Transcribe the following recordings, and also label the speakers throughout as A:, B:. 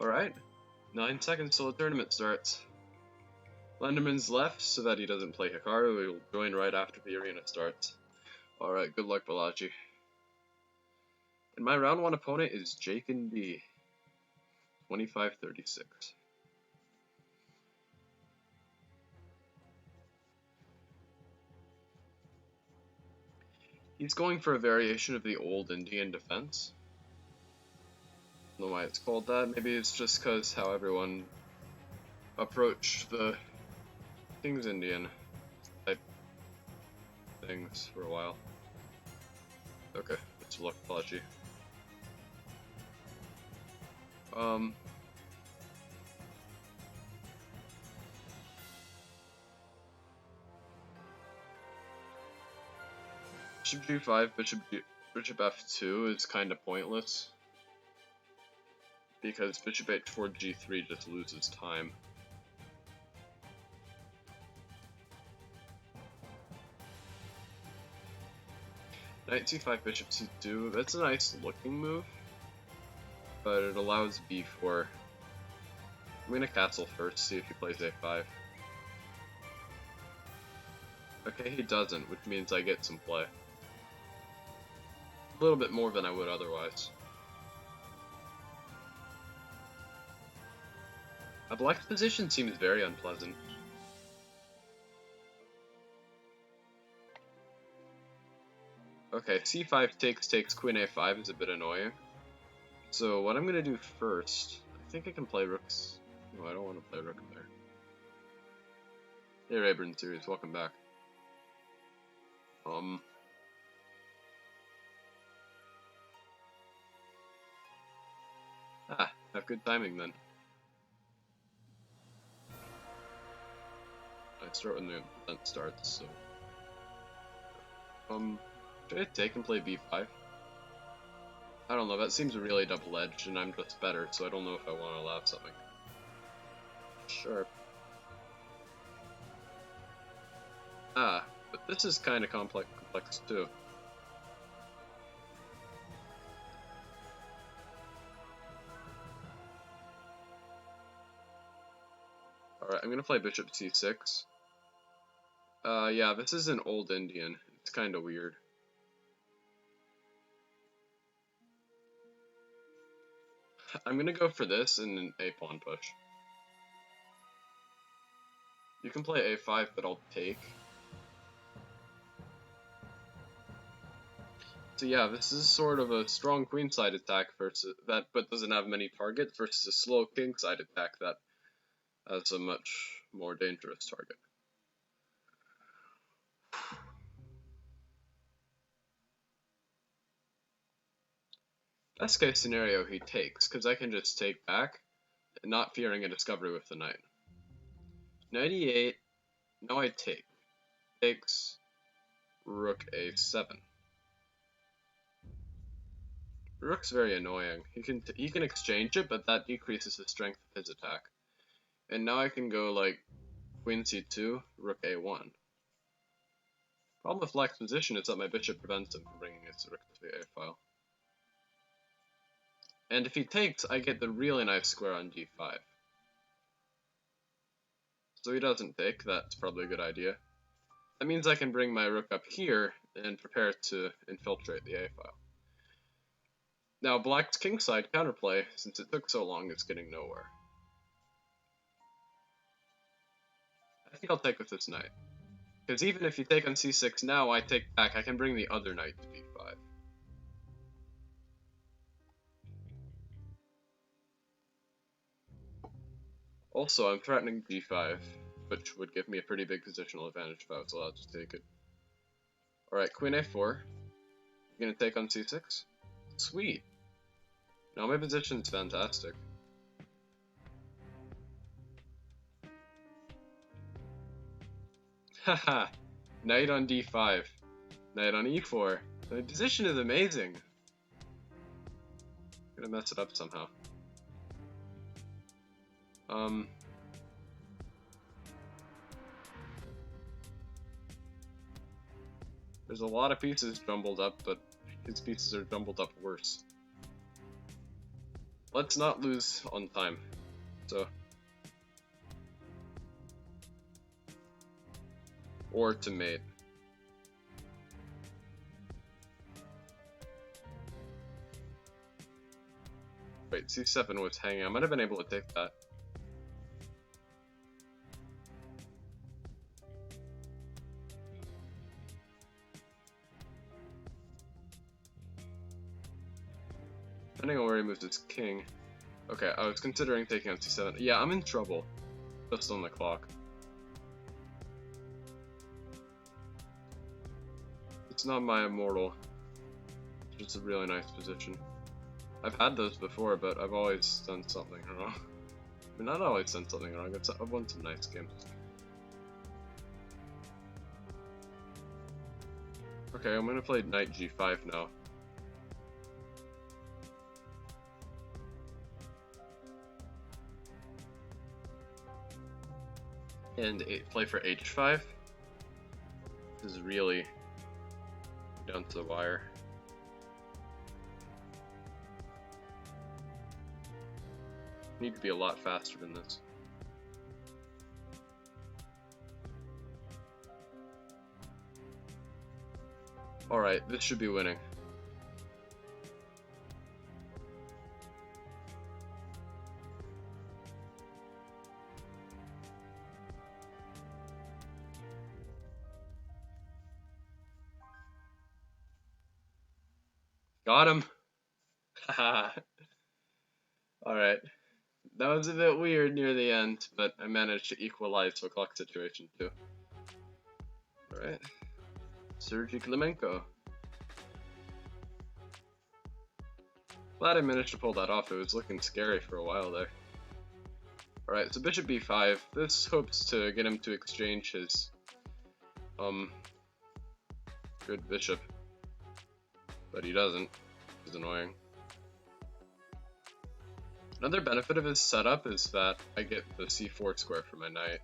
A: Alright, 9 seconds till the tournament starts. Lenderman's left so that he doesn't play Hikaru, he will join right after the arena starts. Alright, good luck, Balaji. And my round 1 opponent is Jake and D. 25-36. He's going for a variation of the old Indian defense. I don't know why it's called that. Maybe it's just because how everyone approached the King's Indian type things for a while. Okay, let's look, Balaji. Bishop g5, bishop f2 is kind of pointless because bishop h4 g3 just loses time. Knight c5, bishop c2, that's a nice looking move, but it allows b4. I'm gonna castle first, see if he plays a5. Okay, he doesn't, which means I get some play. A little bit more than I would otherwise. Black's position seems very unpleasant. Okay, c5 takes queen a5 is a bit annoying. So what I'm gonna do first, I think I can play rooks. No, I don't want to play rook there. Hey Rayburn Series, welcome back. Have good timing then. I start when the event starts, so... should I take and play b5? I don't know, that seems really double-edged and I'm just better, so I don't know if I want to allow something. Sure. But this is kind of complex too. Alright, I'm gonna play bishop c6. Yeah, this is an old Indian. It's kind of weird. I'm gonna go for this and an a-pawn push. You can play a5, but I'll take. So yeah, this is sort of a strong queenside attack versus that, but doesn't have many targets, versus a slow kingside attack that has a much more dangerous target. Best case scenario, he takes, because I can just take back, not fearing a discovery with the knight. Knight e8, now I take. Takes, rook a7. Rook's very annoying. He can exchange it, but that decreases the strength of his attack. And now I can go like queen c2, rook a1. Problem with Black's position is that my bishop prevents him from bringing his rook to the a file. And if he takes, I get the really nice square on d5. So he doesn't take, that's probably a good idea. That means I can bring my rook up here and prepare to infiltrate the a file. Now Black's kingside counterplay, since it took so long, is getting nowhere. I think I'll take with this knight. Because even if you take on c6 now, I take back, I can bring the other knight to d5. Also, I'm threatening d5, which would give me a pretty big positional advantage if I was allowed to take it. Alright, queen a4. You're gonna take on c6? Sweet! Now my position's fantastic. Haha! Knight on d5. Knight on e4. My position is amazing! I'm gonna mess it up somehow. There's a lot of pieces jumbled up, but his pieces are jumbled up worse. let's not lose on time. So, or to mate. Wait, c7 was hanging. I might have been able to take that. Depending on where he moves his king. Okay, I was considering taking on c7. Yeah, I'm in trouble. Just on the clock. It's not my immortal. It's just a really nice position. I've had those before, but I've always done something wrong. I mean, not always done something wrong. I've won some nice games. Okay, I'm gonna play knight g5 now. And play for h5. This is really down to the wire. Need to be a lot faster than this. Alright, this should be winning. Got him! Haha. Alright. That was a bit weird near the end, but I managed to equalize the clock situation too. Alright. Sergey Klimenko. Glad I managed to pull that off. It was looking scary for a while there. Alright, so bishop b5. This hopes to get him to exchange his good bishop. But he doesn't. It's annoying. Another benefit of his setup is that I get the c4 square for my knight.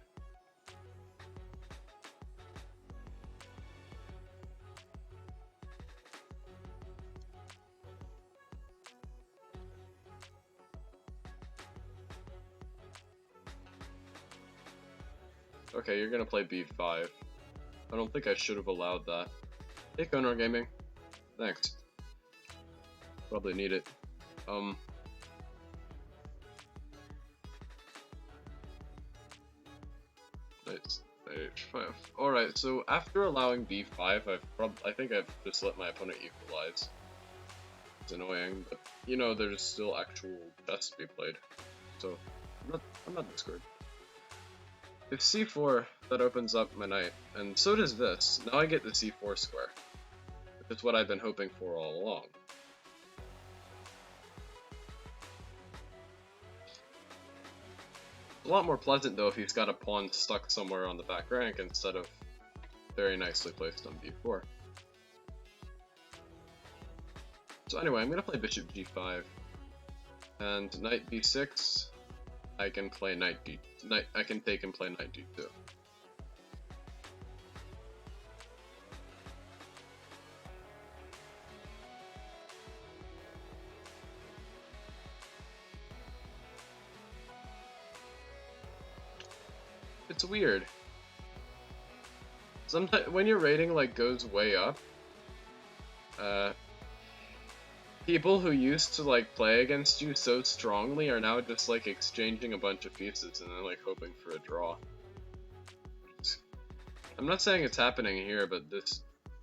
A: Okay, you're gonna play b5. I don't think I should have allowed that. Hey, Konar Gaming. Thanks. Probably need it. Nice. H5. Alright, so after allowing b5, I think I've just let my opponent equalize. It's annoying, but you know, there's still actual chess to be played. So I'm not discouraged. If c4, that opens up my knight, and so does this. Now I get the c4 square, which is what I've been hoping for all along. A lot more pleasant though if he's got a pawn stuck somewhere on the back rank instead of very nicely placed on b4. So anyway, I'm gonna play bishop g5, and knight b6. I can play I can take and play knight d2. It's weird. Sometimes when your rating like goes way up, people who used to like play against you so strongly are now just like exchanging a bunch of pieces and then like hoping for a draw. I'm not saying it's happening here, but this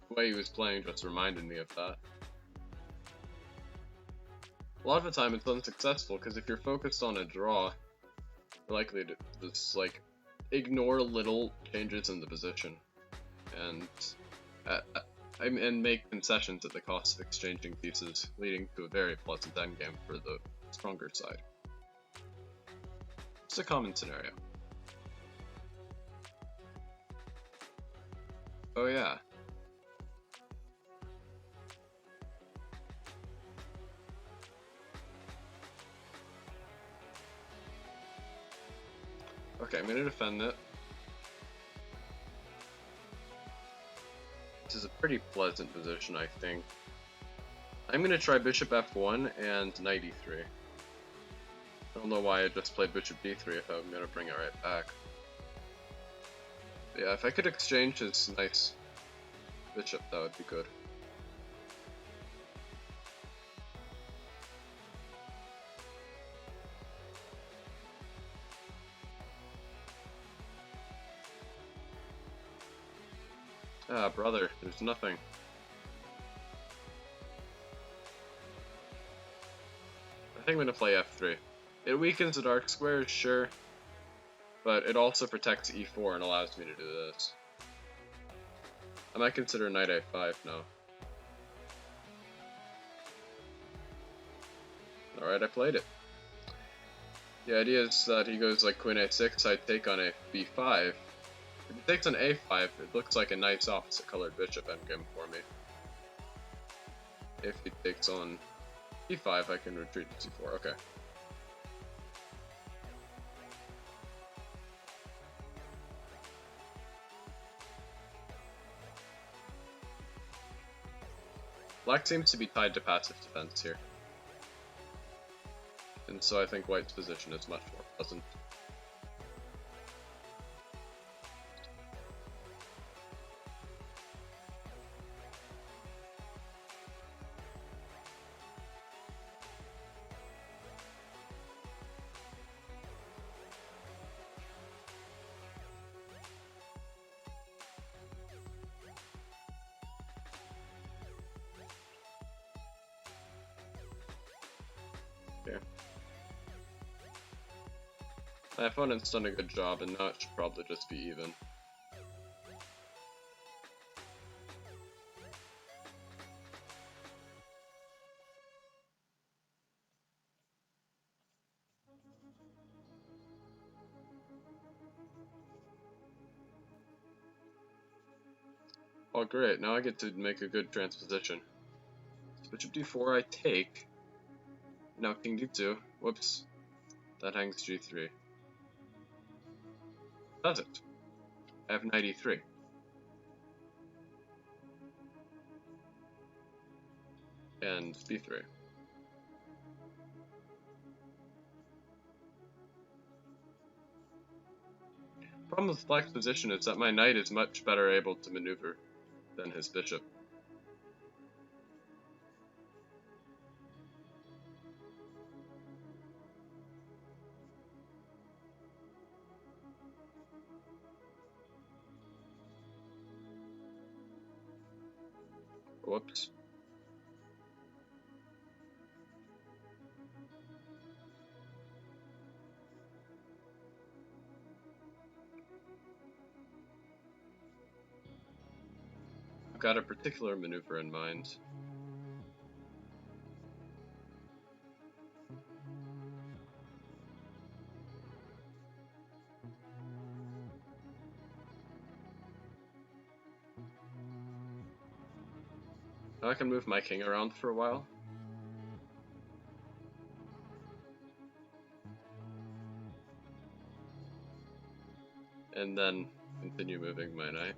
A: way he was playing just reminded me of that. A lot of the time it's unsuccessful because if you're focused on a draw, you're likely to just like ignore little changes in the position and make concessions at the cost of exchanging pieces, leading to a very pleasant endgame for the stronger side. It's a common scenario. Oh yeah. Okay, I'm gonna defend it. This is a pretty pleasant position, I think. I'm gonna try bishop f1 and knight e3. don't know why I just played bishop d3 if I'm gonna bring it right back. But yeah, if I could exchange his nice bishop, that would be good. Ah, brother, there's nothing. I think I'm gonna play f3. It weakens the dark squares, sure, but it also protects e4 and allows me to do this. I might consider knight a5 now. Alright, I played it. The idea is that he goes like queen a6, I take on a b5. If he takes on a5, it looks like a nice opposite colored bishop endgame for me. If he takes on e5, I can retreat to c4, okay. Black seems to be tied to passive defense here. And so I think white's position is much more pleasant. Okay. My opponent's done a good job, and now it should probably just be even. Oh great, now I get to make a good transposition. So bishop d4 I take. Now king d2. Whoops. That hangs g3. Does it? I have knight e3. And b3. Problem with black's position is that my knight is much better able to maneuver than his bishop. Whoops. I've got a particular maneuver in mind. Now I can move my king around for a while. And then continue moving my knight.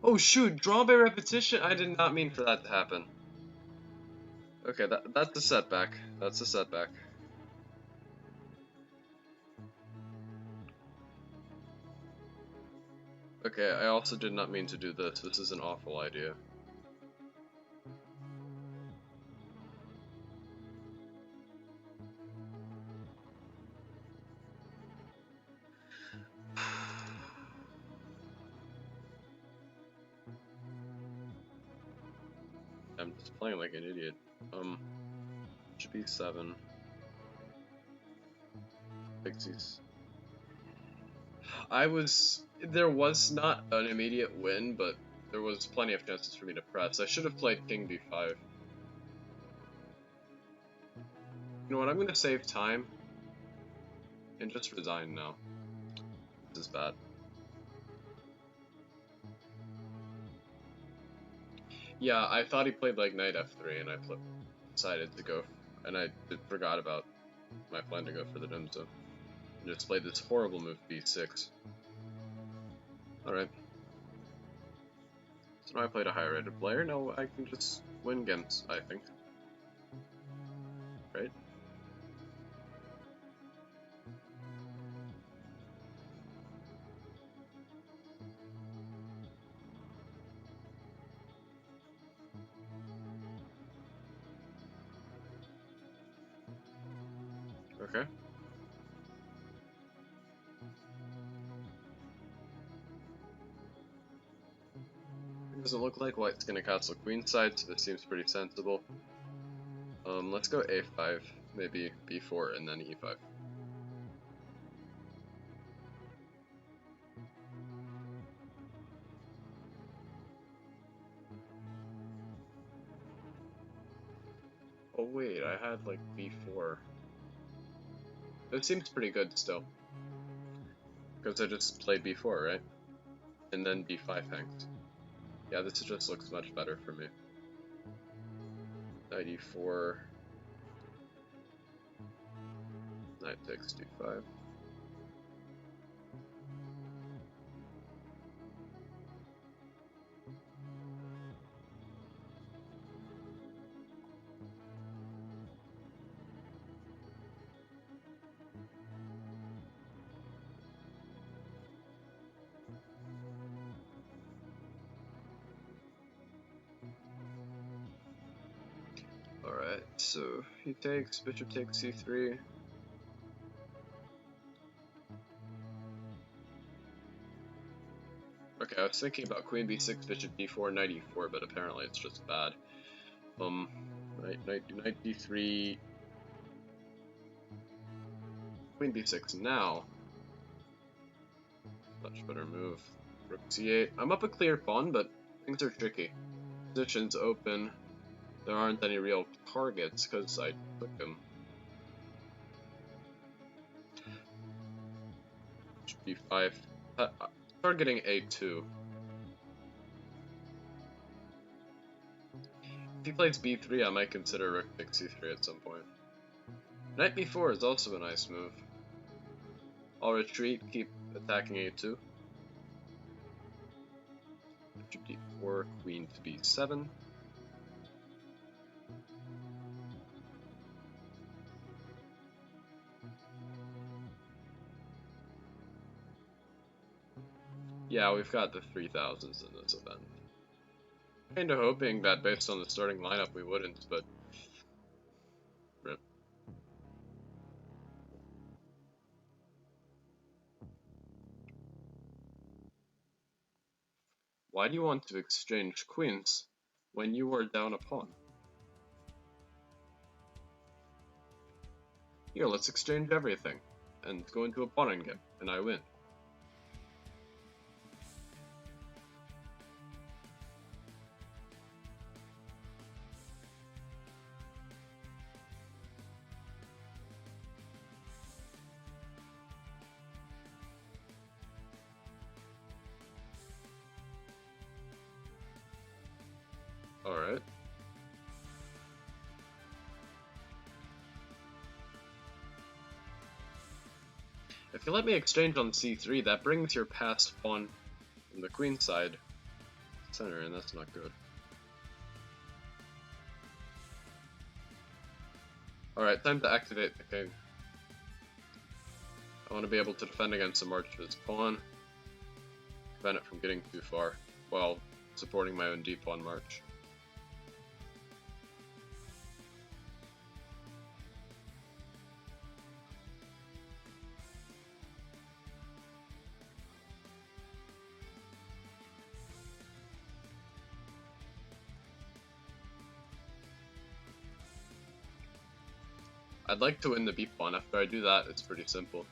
A: Oh shoot, draw by repetition? I did not mean for that to happen. Okay, that's a setback. That's a setback. Okay, I also did not mean to do this. This is an awful idea. I'm just playing like an idiot. Should be 7. Pixies. There was not an immediate win, but there was plenty of chances for me to press. I should have played king d5. You know what, I'm gonna save time and just resign now. This is bad. Yeah, I thought he played like knight f3 and I decided to go, and I forgot about my plan to go for the Dimzo. And just played this horrible move b6. Alright. So now I played a higher rated player, now I can just win games, I think. Right? Okay. It doesn't look like white's gonna castle queenside, so this seems pretty sensible. Let's go a5, maybe b4, and then e5. Oh wait, I had like b4. It seems pretty good still. Because I just played b4, right? And then b5 hangs. Yeah, this just looks much better for me. Knight e4. Knight takes d5. Alright, so he takes, bishop takes c3. Okay, I was thinking about queen b6, bishop d4, knight e4, but apparently it's just bad. Knight d3, queen b6 now. Much better move. Rook c8. I'm up a clear pawn, but things are tricky. Position's open. There aren't any real targets because I took them. b5. Targeting a2. If he plays b3, I might consider rook takes c3 at some point. Knight b4 is also a nice move. I'll retreat, keep attacking a2. Bishop d4, queen to b7. Yeah, we've got the 3000s in this event. Kinda hoping that based on the starting lineup we wouldn't, but rip. Why do you want to exchange queens when you are down a pawn? Here, let's exchange everything and go into a pawn game, and I win. Alright. If you let me exchange on c3, that brings your passed pawn from the queen side center, and that's not good. Alright, time to activate the king. I want to be able to defend against the march of his pawn, prevent it from getting too far, while supporting my own d-pawn march. I'd like to win the b-pawn. After I do that, it's pretty simple.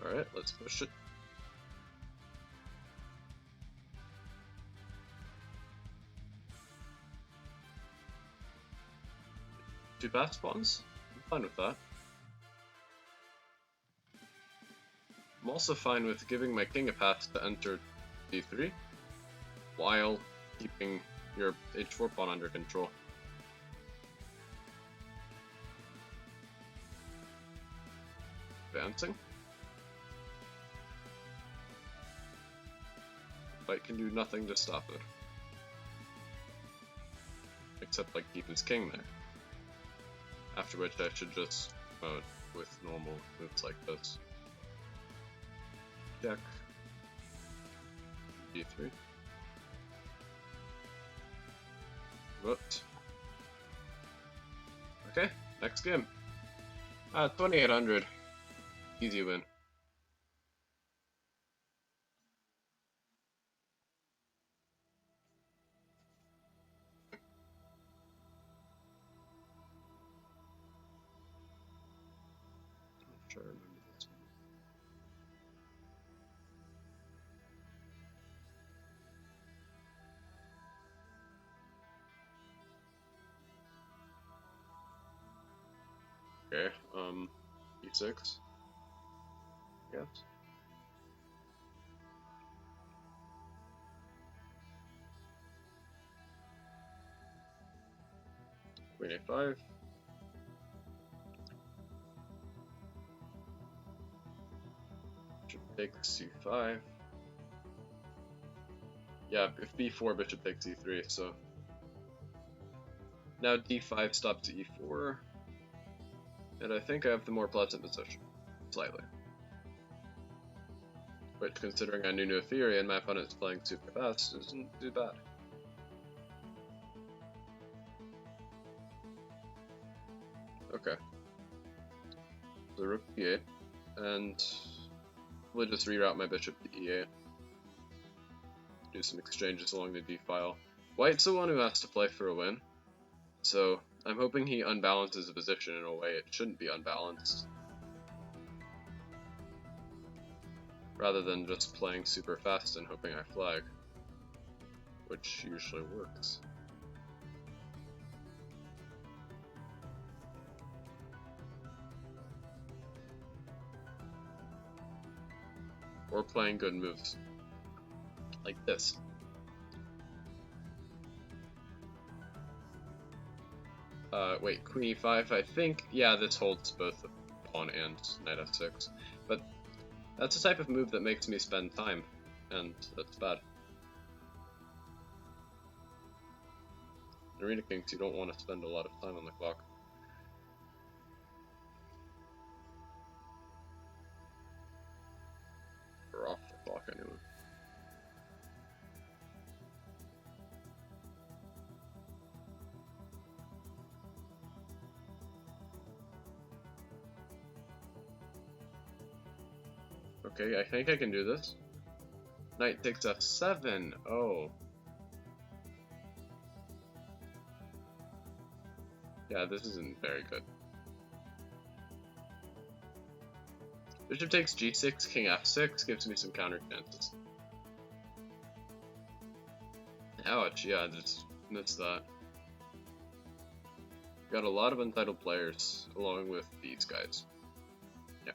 A: Alright, let's push it. Two passed pawns? I'm fine with that. I'm also fine with giving my king a pass to enter d3, while keeping your h4 pawn under control. Advancing. White can do nothing to stop it. Except like keep his king there. After which I should just with normal moves like this. Check. D3. Whoops. Okay, next game. 2800. Easy win. I'm sure I remember this one. Okay, E6. Yes. Queen A5. Bishop takes C5. Yeah, if B4, bishop takes E3, so. Now D5 stops to E4. And I think I have the more pleasant position. Slightly. Which, considering I knew no theory and my opponent's playing super fast, isn't too bad. Okay. So rook E8, and we'll just reroute my bishop to E8. Do some exchanges along the D file. White's the one who has to play for a win, so I'm hoping he unbalances the position in a way it shouldn't be unbalanced. Rather than just playing super fast and hoping I flag, which usually works. Or playing good moves. Like this. Wait, queen e5, I think, yeah, this holds both the pawn and knight f6, but that's the type of move that makes me spend time, and that's bad. In Arena Kings, you don't want to spend a lot of time on the clock. Or off the clock, anyway. Okay, I think I can do this. Knight takes f7. Oh. Yeah, this isn't very good. Bishop takes g6, king f6 gives me some counter chances. Ouch, yeah, I just missed that. Got a lot of untitled players along with these guys. Yeah.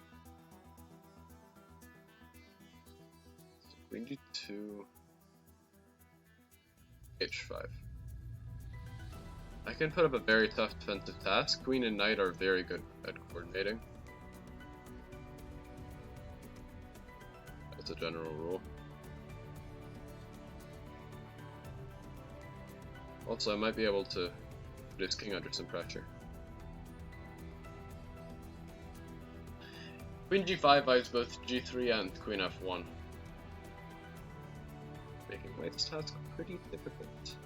A: So queen g2, h5. I can put up a very tough defensive task. Queen and knight are very good at coordinating. That's a general rule. Also, I might be able to put his king under some pressure. Queen g5 buys both g3 and queen f1. Making white's task pretty difficult.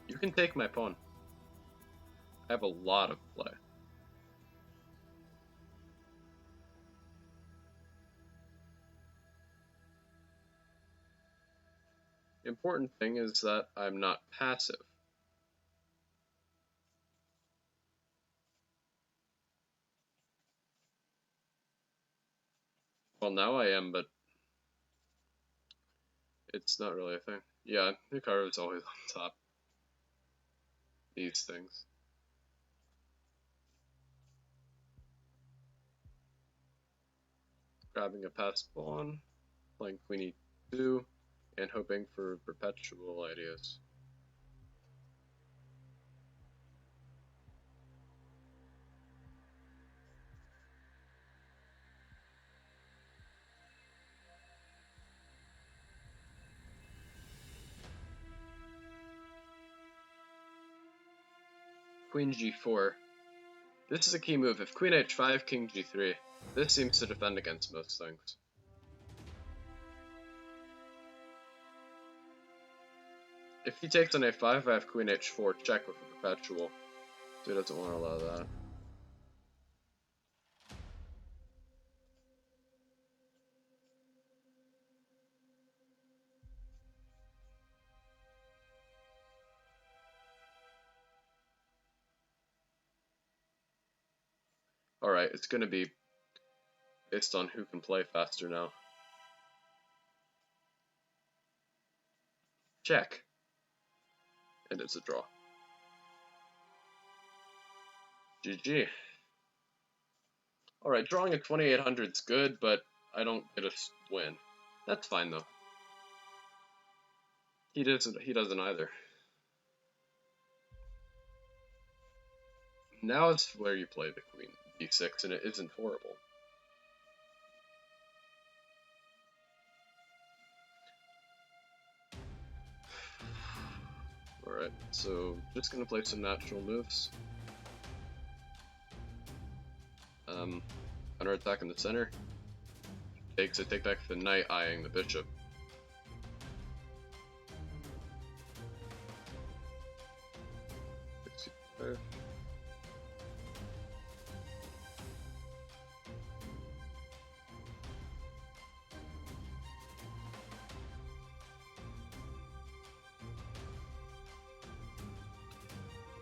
A: You can take my pawn. I have a lot of play. The important thing is that I'm not passive. Well, now I am, but it's not really a thing. Yeah, Hikaru's always on top. These things. Grabbing a pass pawn, playing queen e2, and hoping for perpetual ideas. Queen g4. This is a key move. If queen h5, king g3. This seems to defend against most things. If he takes on a5, I have queen h4 check with a perpetual. So he doesn't want to allow that. Alright, it's going to be based on who can play faster now. Check. And it's a draw. GG. Alright, drawing at 2800 is good, but I don't get a win. That's fine though. He doesn't either. Now is where you play the queen d6, and it isn't horrible. Alright, so just gonna play some natural moves. Counter attack in the center. Takes a take back the knight, eyeing the bishop.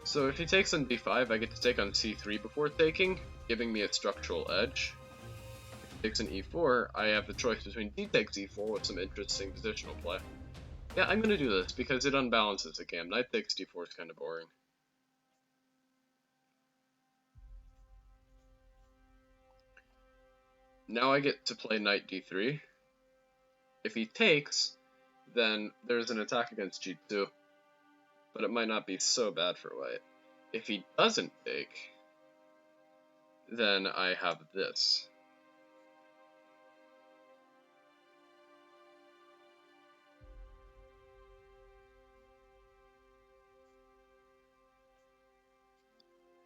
A: So if he takes on d5, I get to take on c3 before taking, giving me a structural edge. If he takes on e4, I have the choice between d takes e4 with some interesting positional play. Yeah, I'm gonna do this because it unbalances the game. Knight takes d4 is kind of boring. Now I get to play knight d3. If he takes, then there's an attack against g2. But it might not be so bad for white. If he doesn't take, then I have this.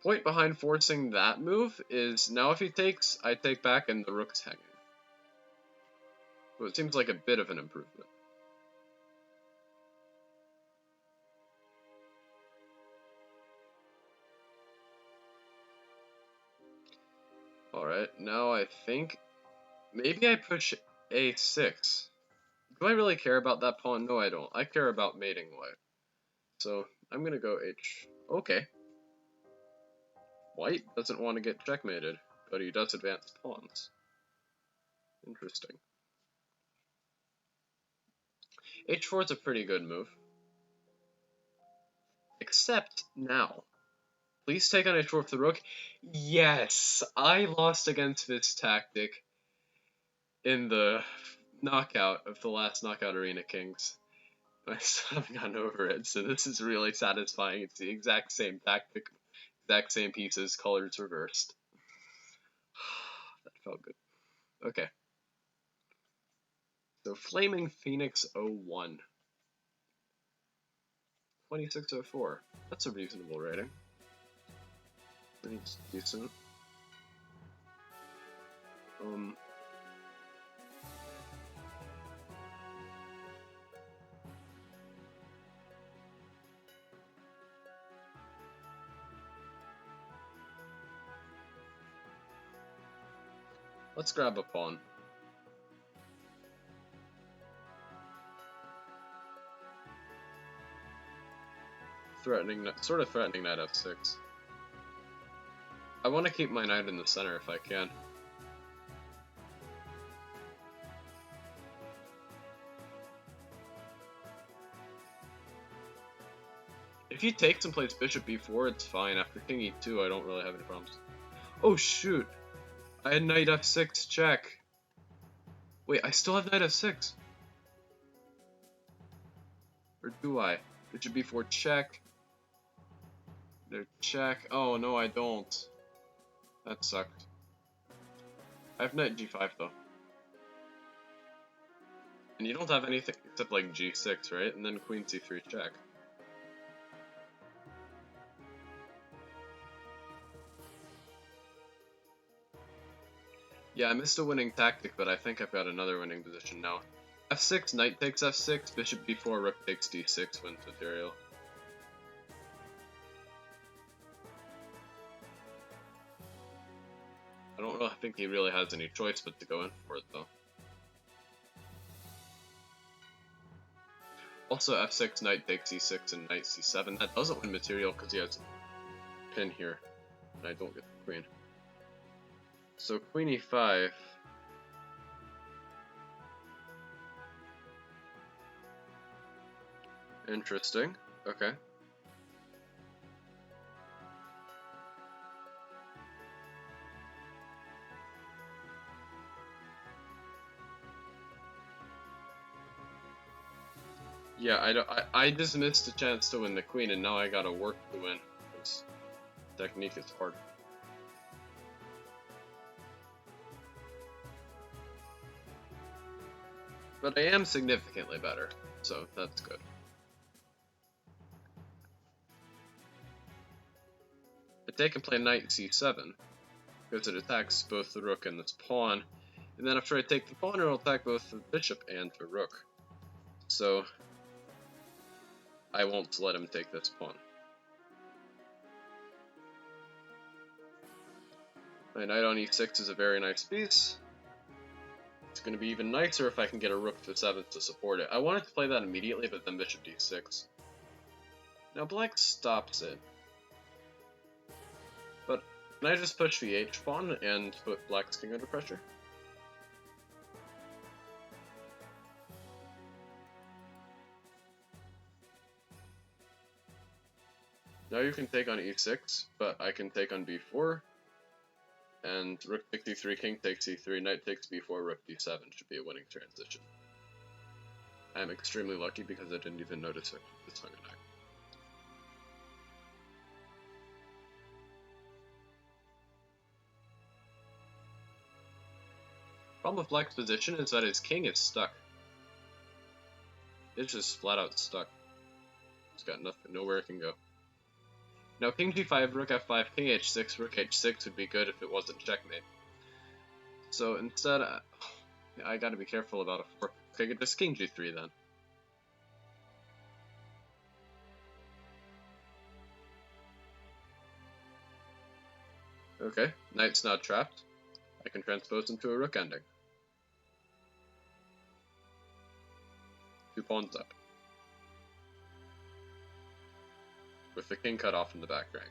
A: Point behind forcing that move is now if he takes, I take back and the rook's hanging. So it seems like a bit of an improvement. Alright, now I think maybe I push a6. Do I really care about that pawn? No, I don't. I care about mating white. So I'm gonna go h. Okay. White doesn't want to get checkmated, but he does advance pawns. Interesting. h4 is a pretty good move. Except now. Please take on h4 with the rook. Yes! I lost against this tactic in the knockout of the last Knockout Arena Kings. I still haven't gotten over it, so this is really satisfying. It's the exact same tactic, exact same pieces, colors reversed. That felt good. Okay. So Flaming Phoenix 01. 2604. That's a reasonable rating. It's decent. Let's grab a pawn. Sort of threatening knight f6. I want to keep my knight in the center if I can. If he takes and plays bishop b4, it's fine. After king e2, I don't really have any problems. Oh shoot! I had knight f6 check. Wait, I still have knight f6. Or do I? Bishop b4 check. There, check. Oh no, I don't. That sucked. I have knight g5 though. And you don't have anything except like g6, right? And then queen c3 check. Yeah, I missed a winning tactic, but I think I've got another winning position now. F6, knight takes f6, bishop b4, rook takes d6 wins material. I don't really think he really has any choice but to go in for it, though. Also, f6, knight takes e6, and knight c7. That doesn't win material because he has a pin here, and I don't get the queen. So queen e5. Interesting. Okay. Yeah, I just missed a chance to win the queen, and now I gotta work to win. This technique is hard. But I am significantly better, so that's good. I take and play knight c7, because it attacks both the rook and this pawn, and then after I take the pawn, it'll attack both the bishop and the rook. So I won't let him take this pawn. My knight on e6 is a very nice piece. It's going to be even nicer if I can get a rook to 7 to support it. I wanted to play that immediately, but then bishop d6. Now black stops it. But can I just push the h pawn and put black's king under pressure? Now you can take on e6, but I can take on b4. And rook takes e3, king takes e3, knight takes b4, rook d7 should be a winning transition. I'm extremely lucky because I didn't even notice it. It's not gonna. Problem with black's position is that his king is stuck. It's just flat out stuck. It's got nothing, nowhere it can go. Now king g5, rook f5, king h6, rook h6 would be good if it wasn't checkmate. So instead, I gotta be careful about a fork. Okay, just king g3 then. Okay, knight's not trapped. I can transpose into a rook ending. 2 pawns up. With the king cut off in the back rank.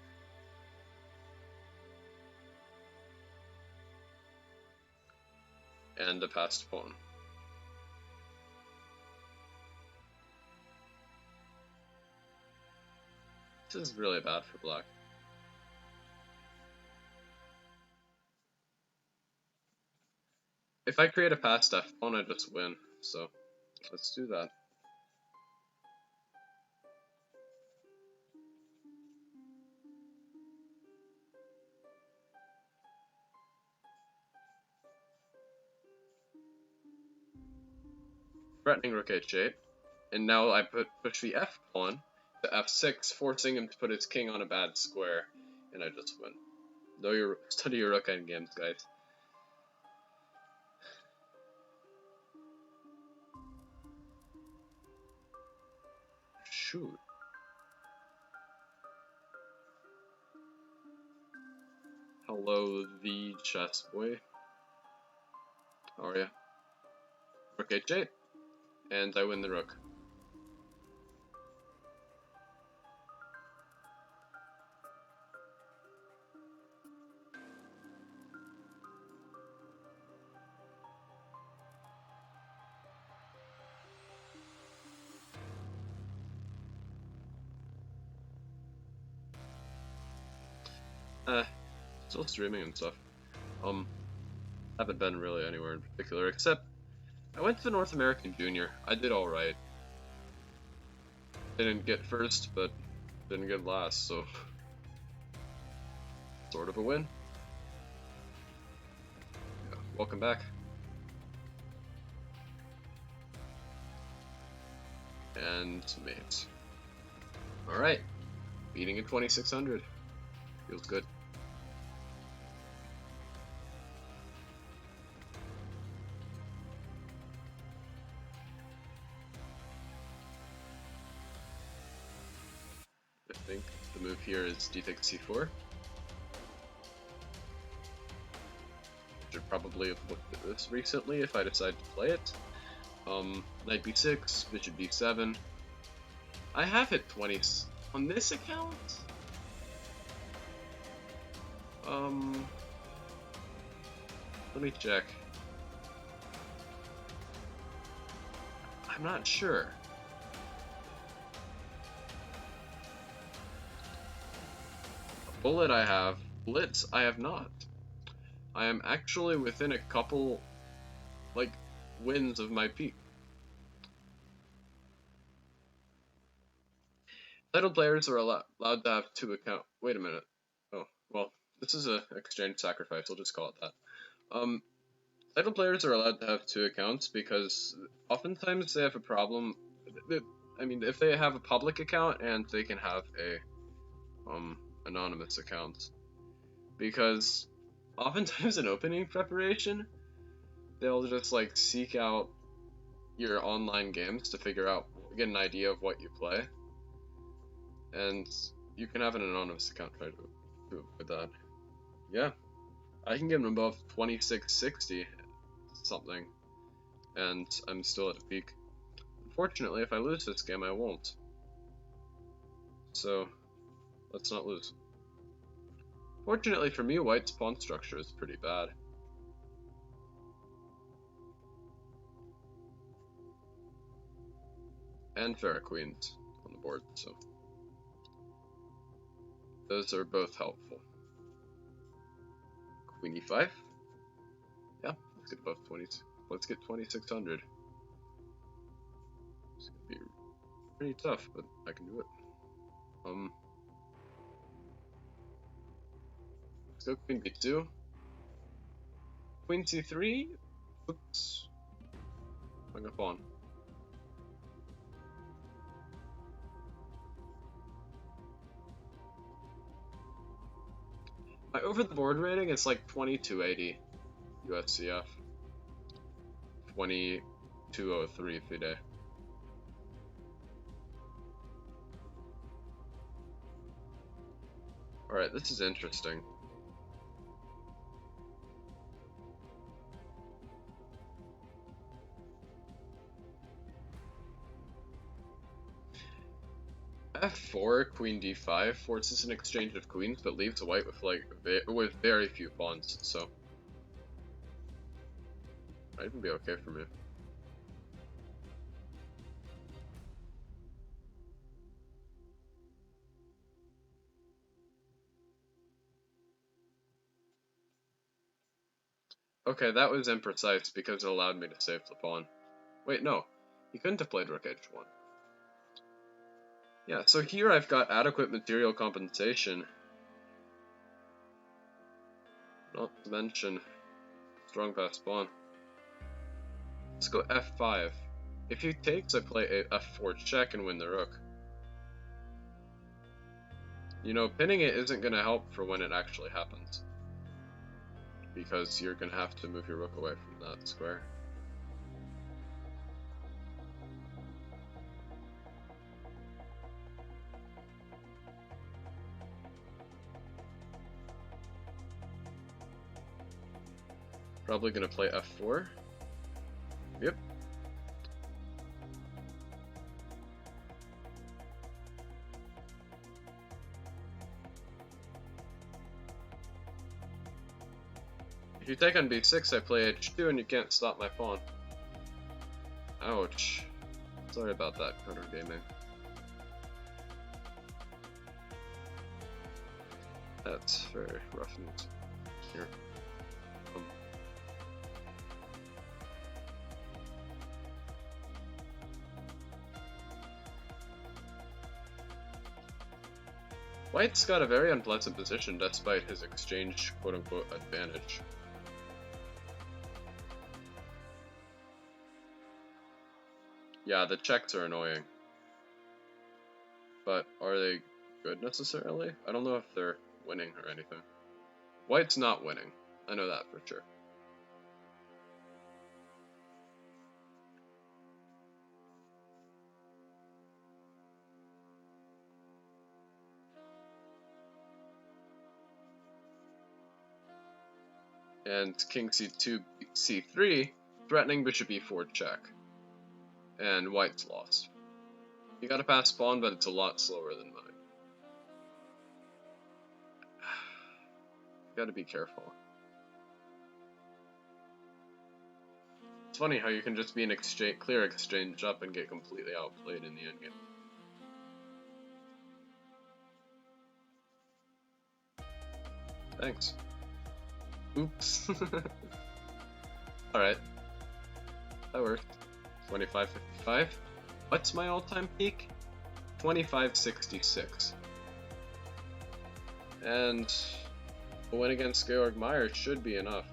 A: And a passed pawn. This is really bad for black. If I create a passed f pawn, I just win. So let's do that. Threatening rook h8, and now I push the f pawn to f6, forcing him to put his king on a bad square, and I just win. Study your rook endgames, guys. Shoot. Hello, the chess boy. How are ya? Rook h8, and I win the rook. Still streaming and stuff. Haven't been really anywhere in particular, except I went to the North American Junior. I did alright. Didn't get first, but didn't get last, so sort of a win. Yeah, welcome back. And mates. Alright, beating a 2600. Feels good. think the move here is d takes c4. Should probably have looked at this recently if I decide to play it. Knight b6, bishop b7. I have hit 20 on this account. Let me check. I'm not sure. Bullet I have. Blitz I have not. I am actually within a couple, like, wins of my peak. Title players are allowed to have 2 accounts. Wait a minute. Oh, well, this is an exchange sacrifice. I'll just call it that. Title players are allowed to have 2 accounts because oftentimes they have a problem. I mean, if they have a public account and they can have a anonymous account, because oftentimes in opening preparation, they'll just like seek out your online games to get an idea of what you play, and you can have an anonymous account try to avoid that. Yeah, I can get them above 2660 something, and I'm still at a peak. Unfortunately, if I lose this game, I won't. So, let's not lose. Fortunately for me, White's pawn structure is pretty bad. And fair queens on the board, so those are both helpful. Queen e5. Yeah, let's get above 20. Let's get 2600. It's gonna be pretty tough, but I can do it. Let's go queen b2. Queen c3. Oops. Hung a pawn. My over the board rating is like 2280 USCF. 2203 FIDE. Alright, this is interesting. F4, queen d5 forces an exchange of queens, but leaves white with very few pawns. So might even be okay for me. Okay, that was imprecise because it allowed me to save the pawn. Wait, no, he couldn't have played rook h1. Yeah, so here I've got adequate material compensation. Not to mention strong passed pawn. Let's go f5. If he takes, I play a f4 check and win the rook. You know, pinning it isn't going to help for when it actually happens, because you're going to have to move your rook away from that square. Probably going to play f4. Yep. If you take on b6, I play h2 and you can't stop my pawn. Ouch. Sorry about that, counter gaming. That's very rough news here. White's got a very unpleasant position despite his exchange quote-unquote advantage. Yeah, the checks are annoying. But are they good necessarily? I don't know if they're winning or anything. White's not winning. I know that for sure. and king c2, c3, threatening bishop e4 check. And white's lost. You gotta pass pawn, but it's a lot slower than mine. You gotta be careful. It's funny how you can just be an clear exchange up and get completely outplayed in the endgame. Thanks. Oops. Alright. That worked. 25.55. What's my all-time peak? 25.66. And a win against Georg Meyer should be enough.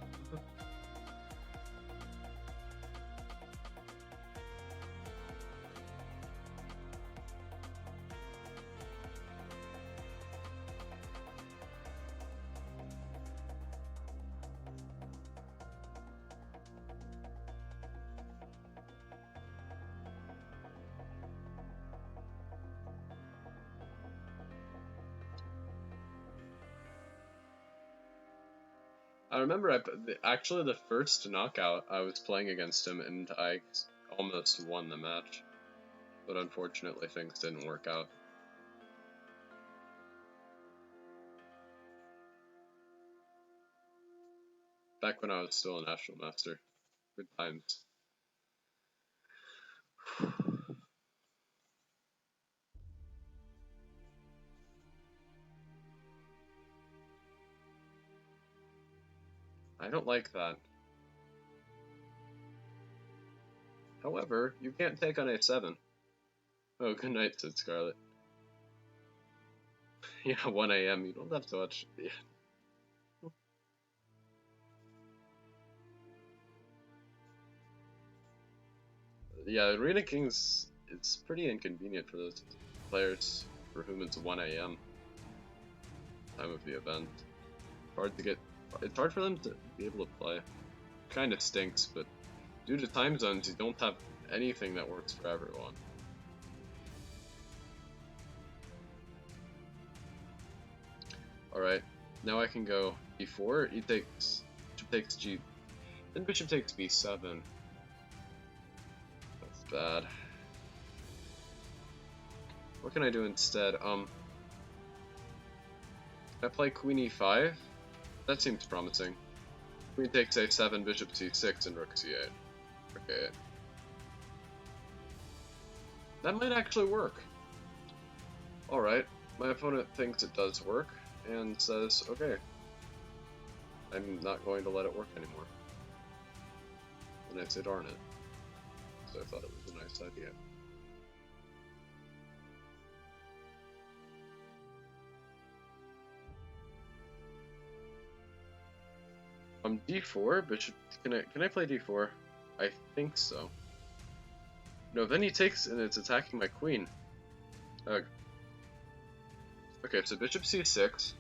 A: I remember actually the first knockout I was playing against him and I almost won the match, but unfortunately things didn't work out. Back when I was still a national master. Good times. I don't like that. However, you can't take on a7. Oh, good night, said Scarlet. Yeah, 1 AM, you don't have to watch. Yeah. Yeah, Arena Kings, it's pretty inconvenient for those players for whom it's 1 AM time of the event. Hard to get. It's hard for them to be able to play. Kind of stinks, but due to time zones, you don't have anything that works for everyone. Alright, now I can go e4, bishop takes g, then bishop takes b7. That's bad. What can I do instead? Can I play queen e5? That seems promising. Queen takes a7, bishop c6, and rook c8. Okay. That might actually work. Alright, my opponent thinks it does work, and says, okay, I'm not going to let it work anymore. And I say, darn it. So I thought it was a nice idea. D4, bishop, can I play d4? I think so. No, then he takes, and it's attacking my queen. Okay, so bishop c6.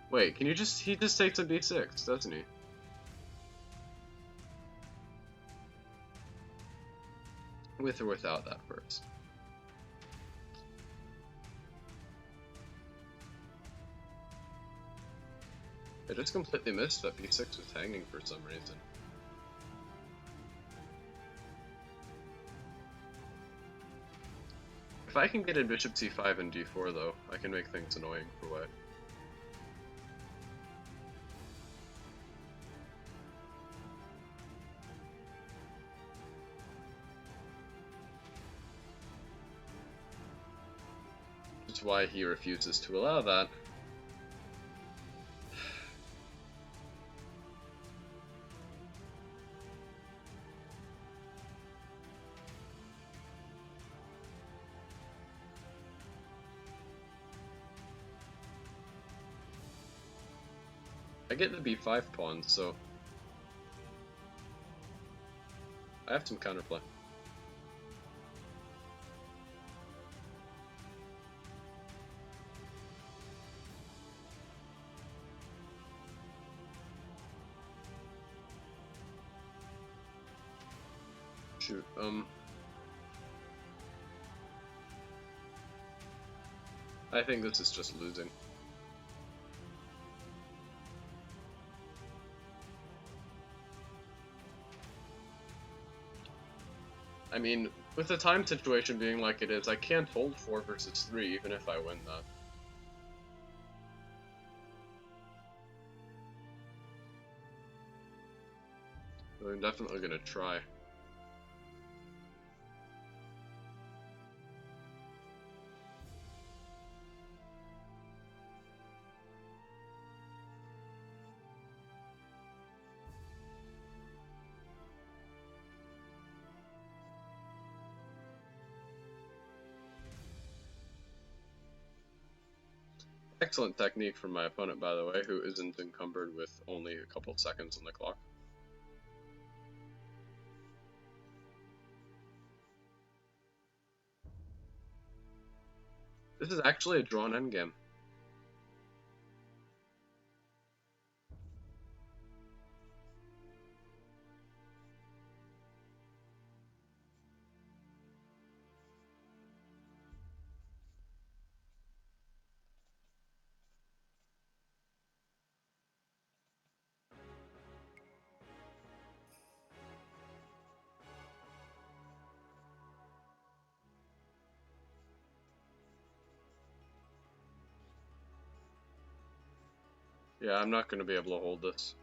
A: Wait, he just takes on d6, doesn't he? With or without that first. I just completely missed that b6 was hanging for some reason. If I can get in bishop c5 and d4 though, I can make things annoying for white. Which is why he refuses to allow that. I get the b5 pawn, so I have some counterplay. Shoot, I think this is just losing. I mean, with the time situation being like it is, I can't hold 4 versus 3 even if I win that. But I'm definitely gonna try. Excellent technique from my opponent, by the way, who isn't encumbered with only a couple seconds on the clock. This is actually a drawn endgame. Yeah, I'm not going to be able to hold this.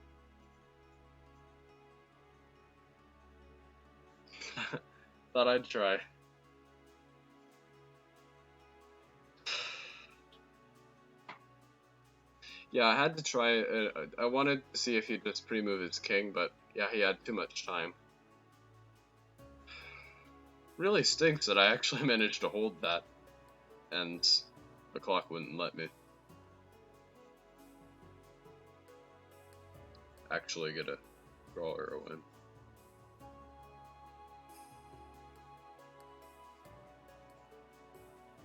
A: Thought I'd try. Yeah, I had to try. I wanted to see if he'd just pre-move his king, but yeah, he had too much time. Really stinks that I actually managed to hold that, and the clock wouldn't let me actually get a draw or a win.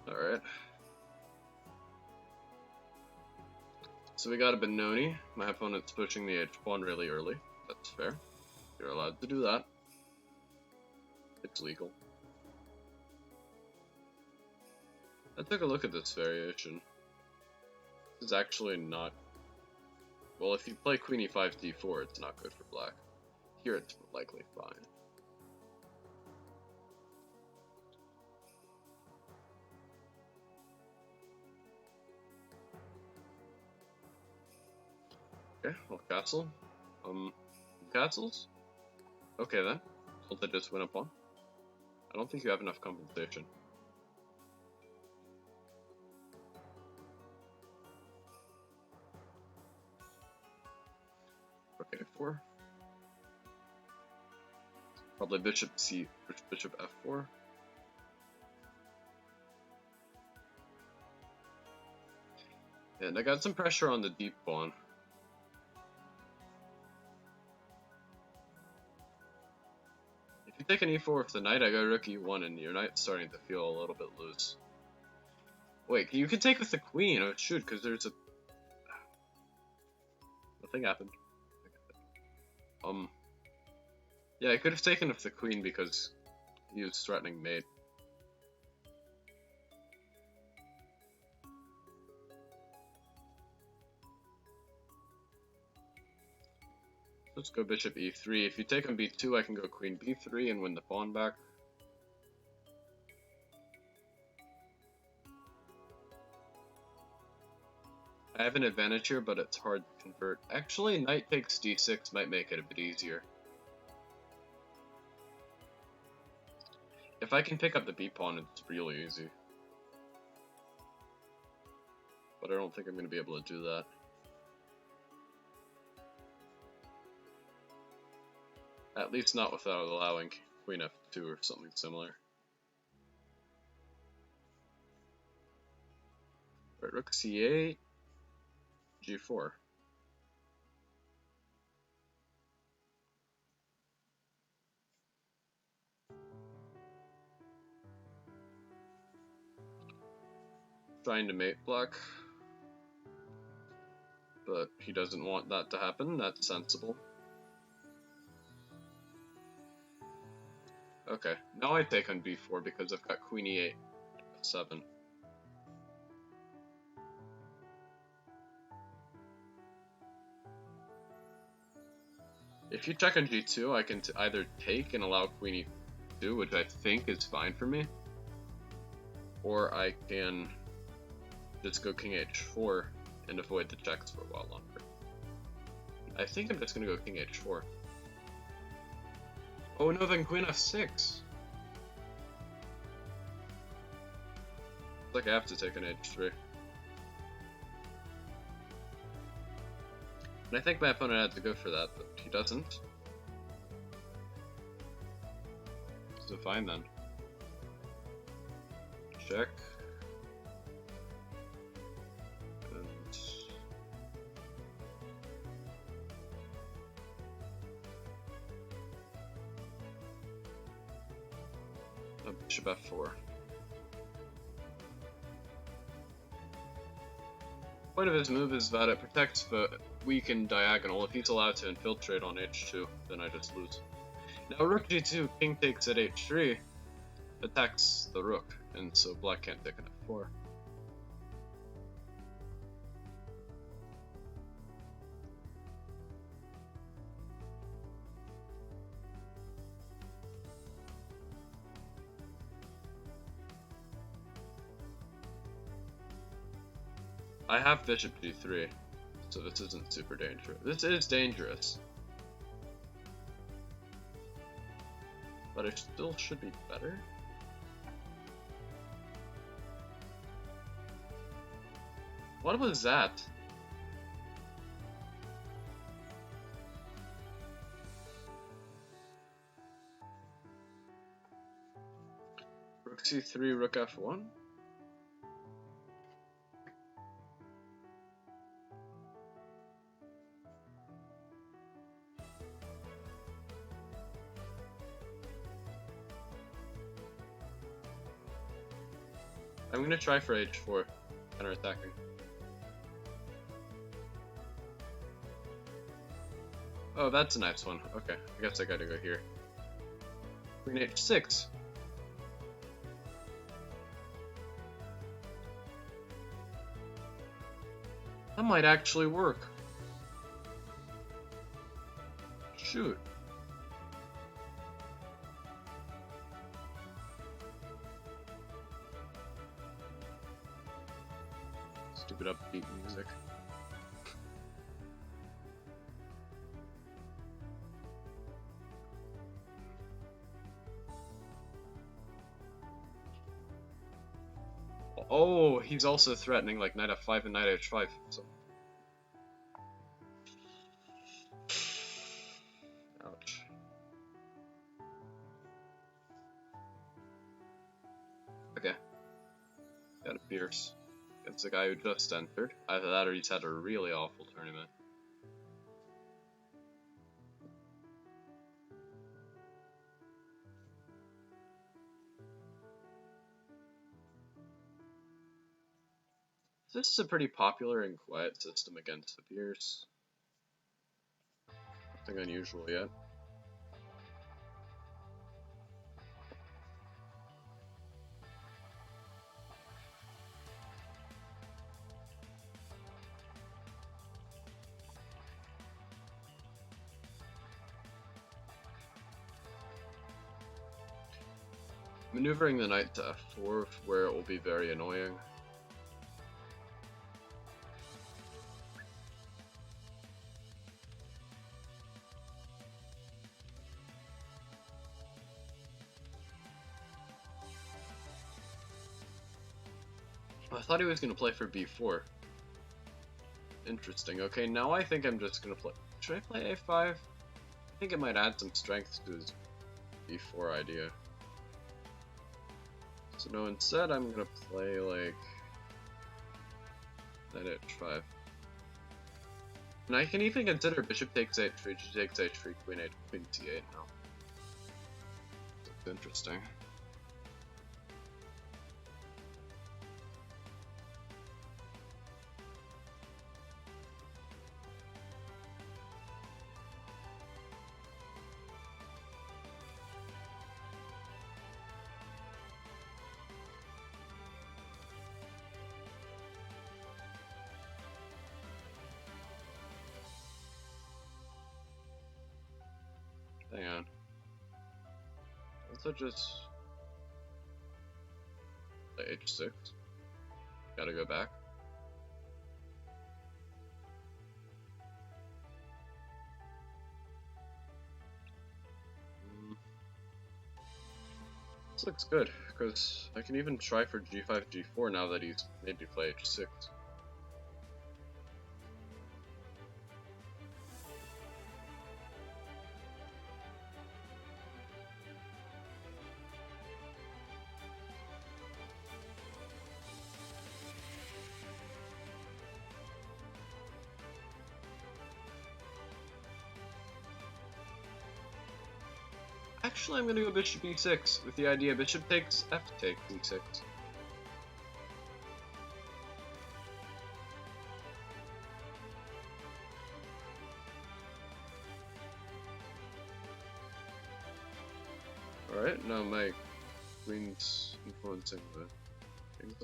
A: Alright. So we got a Benoni. My opponent's pushing the h-pawn really early. That's fair. You're allowed to do that. It's legal. I took a look at this variation. This is actually not... Well, if you play queen e5 d4, it's not good for black. Here it's likely fine. Okay, well, castle. Castles? Okay then. Don't they just win a pawn? I don't think you have enough compensation. Okay, 4. Probably bishop f4. And I got some pressure on the deep pawn. If you take an e4 with the knight, I go rook e1, and your knight's starting to feel a little bit loose. Wait, you can take with the queen. Oh shoot, because there's a... Nothing happened. Yeah, I could have taken with the queen because he was threatening mate. Let's go bishop e3. If you take on b2, I can go queen b3 and win the pawn back. I have an advantage here, but it's hard to convert. Actually, knight takes d6 might make it a bit easier. If I can pick up the b-pawn, it's really easy. But I don't think I'm going to be able to do that. At least not without allowing queen f2 or something similar. Right, rook c8, g4. Trying to mate block, but he doesn't want that to happen. That's sensible. Okay, now I take on b4 because I've got queen e8, f7. If you check on g2, I can either take and allow queen h2, which I think is fine for me. Or I can just go king h4 and avoid the checks for a while longer. I think I'm just gonna go king h4. Oh no, then queen f6. Like I have to take an h3. And I think my opponent had to go for that, but he doesn't. So fine then. Check. And bishop f4. Point of his move is that it protects the weakened diagonal. If he's allowed to infiltrate on h2, then I just lose. Now rook g2, king takes at h3, attacks the rook, and so black can't take an f4. I have bishop g3, so this isn't super dangerous. This is dangerous, but it still should be better. What was that? Rook c3, rook f1? I'm gonna try for h4, counter-attacking. Oh, that's a nice one. Okay, I guess I gotta go here. Queen h6. That might actually work. Shoot. Stupid upbeat music. Oh, he's also threatening like knight f5 and knight h5. So. Ouch. Okay. Got a Pierce. It's the guy who just entered. Either that or he's had a really awful tournament. This is a pretty popular and quiet system against the Pierce. Nothing unusual yet. Maneuvering the knight to f4 where it will be very annoying. I thought he was going to play for b4. Interesting. Okay, now I think I'm just going to play... Should I play a5? I think it might add some strength to his b4 idea. So no, instead I'm going to play like... knight h5. And I can even consider bishop takes h3, g takes h3, queen c8 now. That's interesting. Hang on. want to just play h6. Gotta go back. This looks good, because I can even try for g5, g4 now that he's made me play h6. Actually, I'm gonna go bishop e6 with the idea bishop takes, f takes e6. Alright, now my queen's influencing the king's.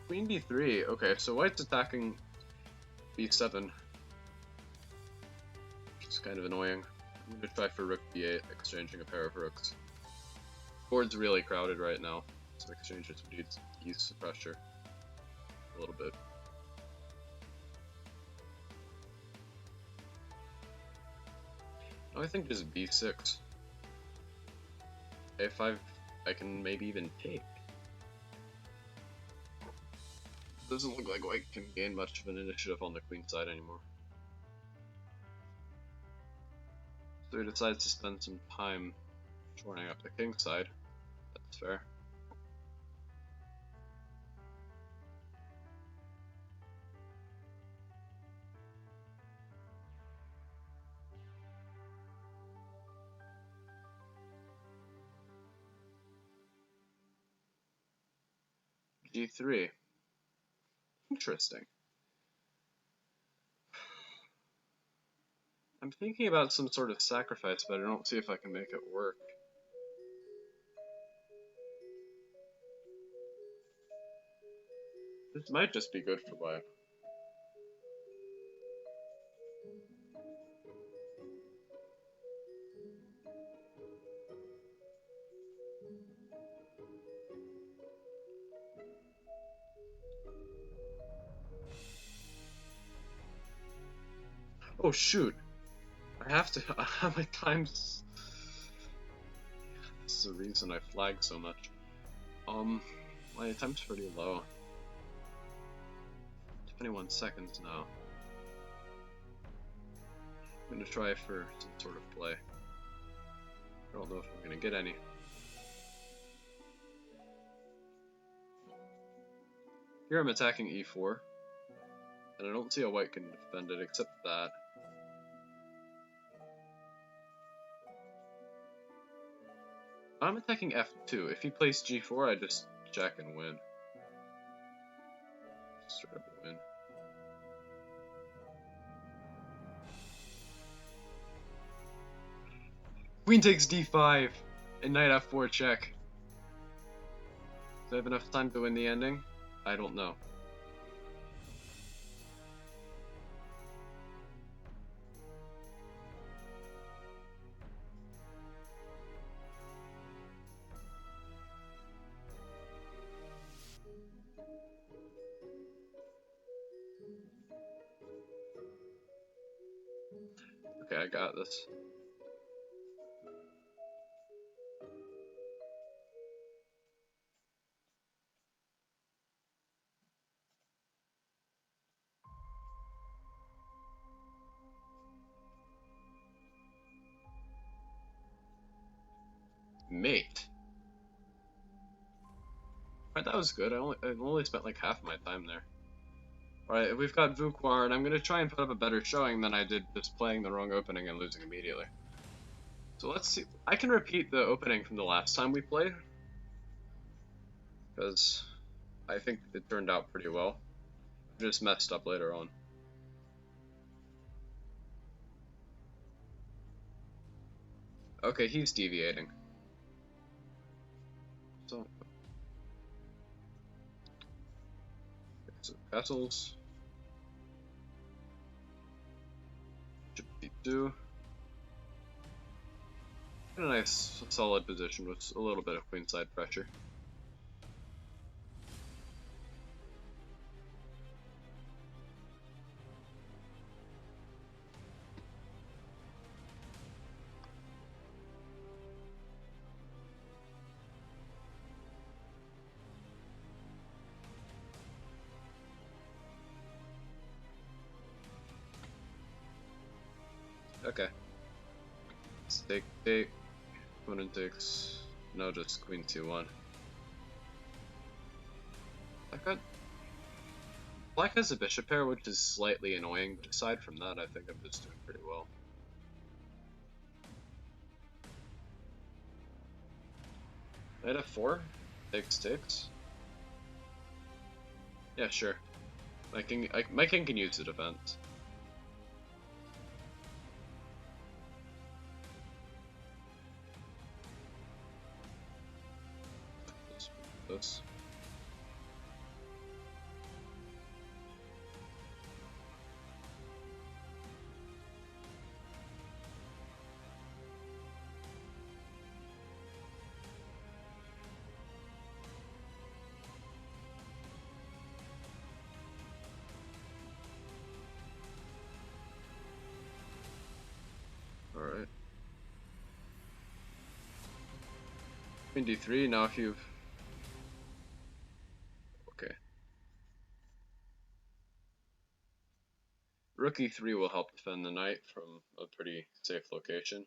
A: Queen b3. Okay, so white's attacking b7. Which is kind of annoying. I'm gonna try for rook b8, exchanging a pair of rooks. Board's really crowded right now, so exchanges would ease the pressure a little bit. I think just b6. a5, I can maybe even take. Doesn't look like white can gain much of an initiative on the queen side anymore. So he decides to spend some time shoring up the king side. That's fair. g3. Interesting. I'm thinking about some sort of sacrifice, but I don't see if I can make it work. This might just be good for white. Oh shoot! I have to. My time's. This is the reason I flag so much. My time's pretty low. 21 seconds now. I'm gonna try for some sort of play. I don't know if I'm gonna get any. Here I'm attacking e4, and I don't see how white can defend it except that. I'm attacking f2. If he plays g4, I just check and win. Straight up win. Queen takes d5 and knight f4 check. Do I have enough time to win the ending? I don't know. Okay, I got this. Mate. Alright, that was good. I only spent like half my time there. Alright, we've got Vukoir, and I'm gonna try and put up a better showing than I did just playing the wrong opening and losing immediately. So let's see. I can repeat the opening from the last time we played, because I think it turned out pretty well. I just messed up later on. Okay, he's deviating. So So castles. Bishop d2. In a nice, solid position with a little bit of queenside pressure. Okay. Take. Opponent takes. No, just queen c1. Black has a bishop pair, which is slightly annoying, but aside from that, I think I'm just doing pretty well. Knight f4? Takes. Yeah, sure. My king can use the defense. This. Alright. Queen d3, now if you've... Okay. Rook e3 will help defend the knight from a pretty safe location.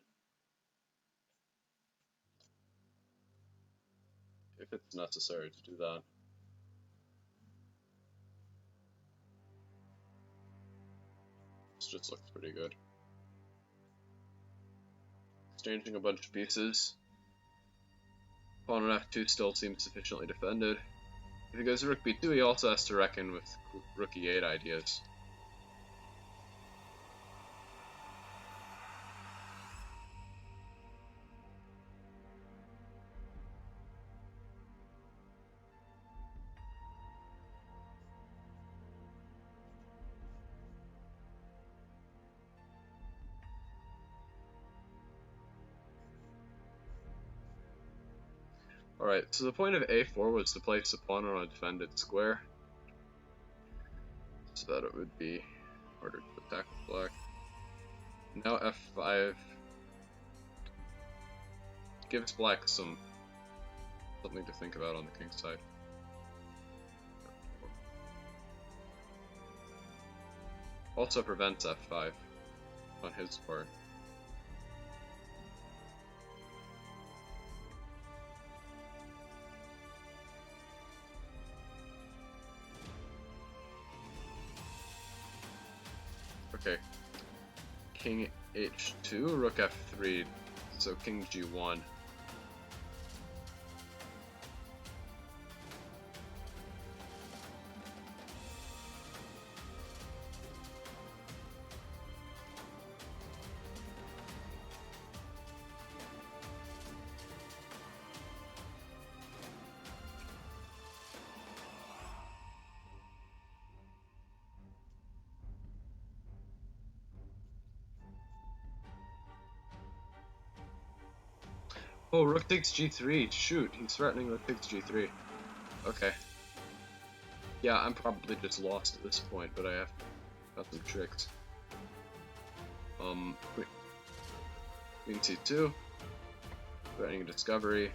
A: If it's necessary to do that. This just looks pretty good. Exchanging a bunch of pieces. Pawn on f2 still seems sufficiently defended. If he goes rook b2, he also has to reckon with rook e8 ideas. Alright, so the point of a4 was to place the pawn on a defended square, so that it would be harder to attack with black. Now f5 gives black something to think about on the king's side. Also prevents f5 on his part. Okay, king h2, rook f3, so king g1. Oh, rook takes g3. Shoot, he's threatening rook takes g3. Okay. Yeah, I'm probably just lost at this point, but I have got some tricks. Queen c2. Threatening a discovery.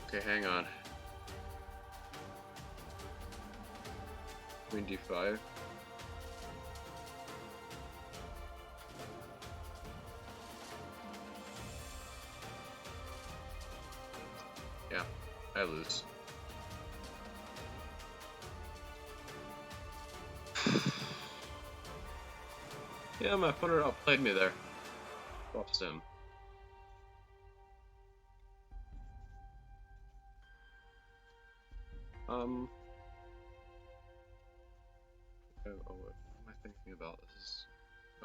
A: Okay, hang on. Queen d5. Yeah, I lose. Yeah, my opponent outplayed me there. Lost him. Oh, what am I thinking about? This is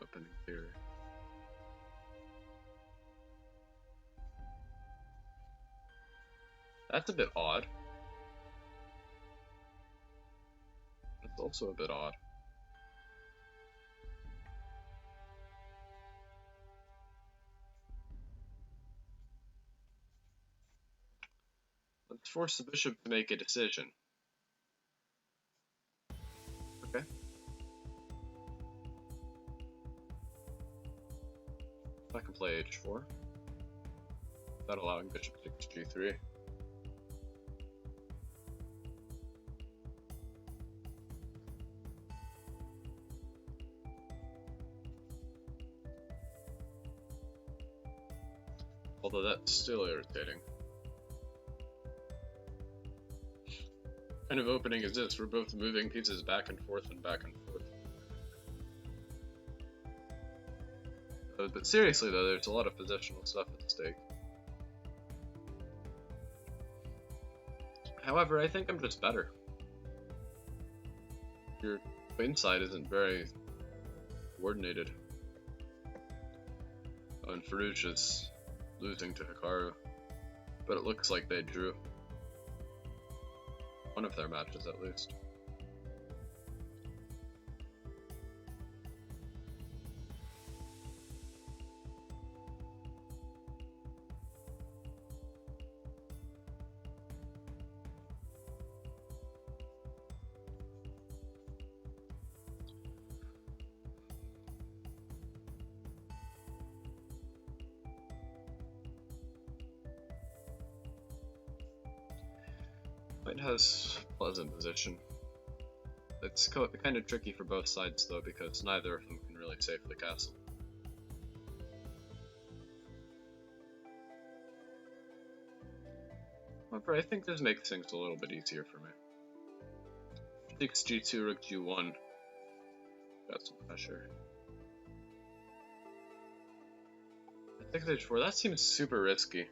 A: opening theory. That's a bit odd. That's also a bit odd. Let's force the bishop to make a decision. Okay. I can play h4 without allowing bishop takes g3. Although that's still irritating. What kind of opening is this? We're both moving pieces back and forth and back and forth. But seriously though, there's a lot of positional stuff at stake. However, I think I'm just better. Your queen side isn't very coordinated. Oh, and Farouche is losing to Hikaru, but it looks like they drew one of their matches at least. White has pleasant position. It's kind of tricky for both sides though, because neither of them can really safely castle. However, I think this makes things a little bit easier for me. 6 g2, rook g1. Got some pressure. 6 h4, that seems super risky.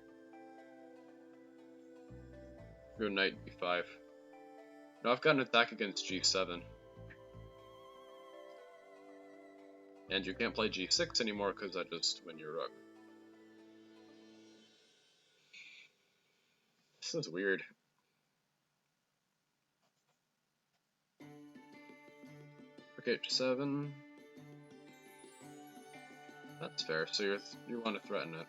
A: Go knight b5. Now I've got an attack against g7. And you can't play g6 anymore because I just win your rook. This is weird. Rook h7. That's fair, so you want to threaten it.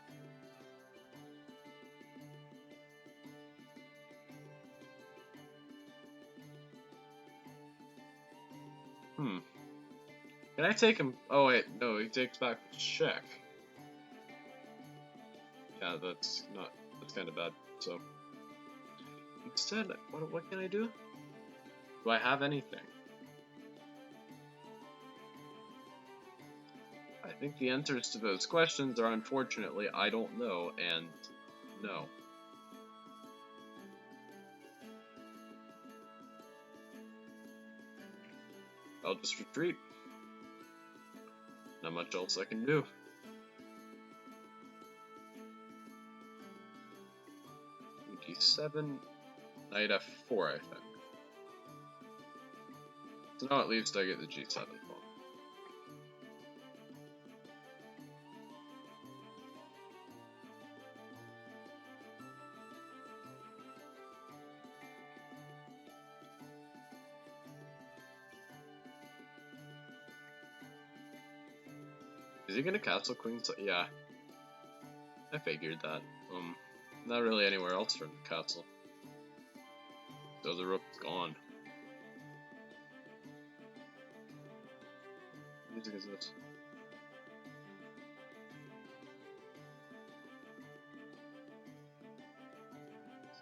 A: Can I take him? Oh wait, no, he takes back the check. Yeah, that's kind of bad. So instead, what can I do? Do I have anything? I think the answers to those questions are unfortunately I don't know and no. I'll just retreat. Not much else I can do. G7, knight f4, I think. So now at least I get the G7 pawn. Is he gonna castle queen? Yeah, I figured that. Not really anywhere else for him to castle. So the rook's gone. What music is this?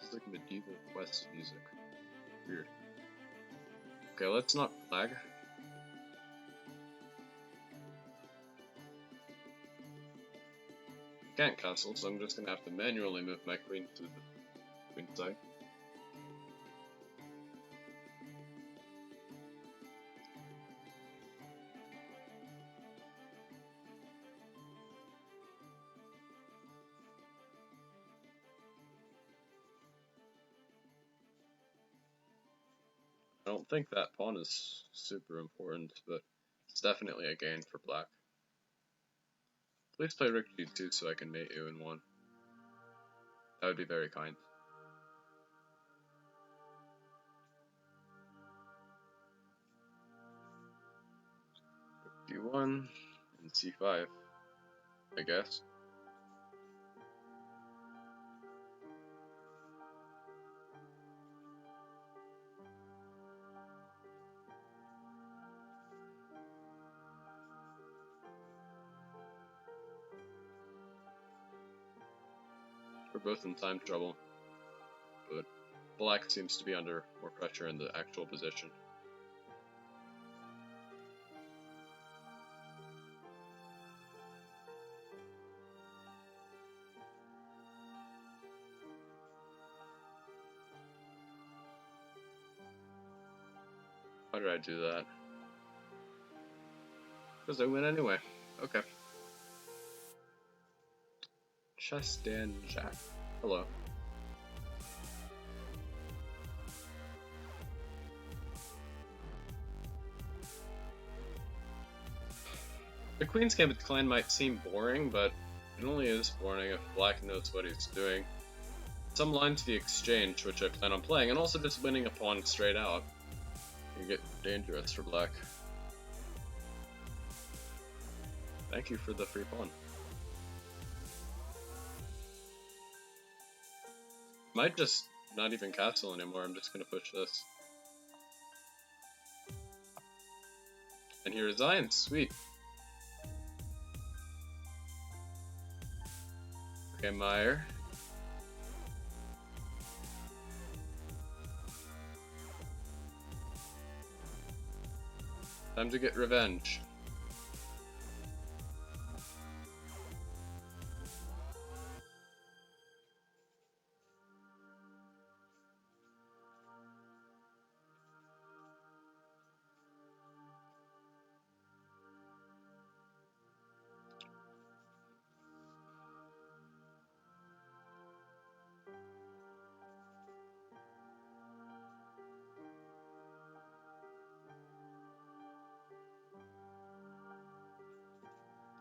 A: This is like medieval quest music. Weird. Okay, let's not lag. Can't castle, so I'm just gonna have to manually move my queen to the queen side. I don't think that pawn is super important, but it's definitely a gain for black. Please play rook g2 so I can mate you in one. That would be very kind. Rook d1 and c5, I guess. We're both in time trouble, but black seems to be under more pressure in the actual position. Why did I do that? Because I win anyway. Okay. Chess Dan Jack. Hello. The Queen's Gambit Decline might seem boring, but it only is boring if black knows what he's doing. Some line to the exchange, which I plan on playing, and also just winning a pawn straight out. You get dangerous for black. Thank you for the free pawn. Might just not even castle anymore, I'm just gonna push this. And he resigns, sweet. Okay, Meyer. Time to get revenge.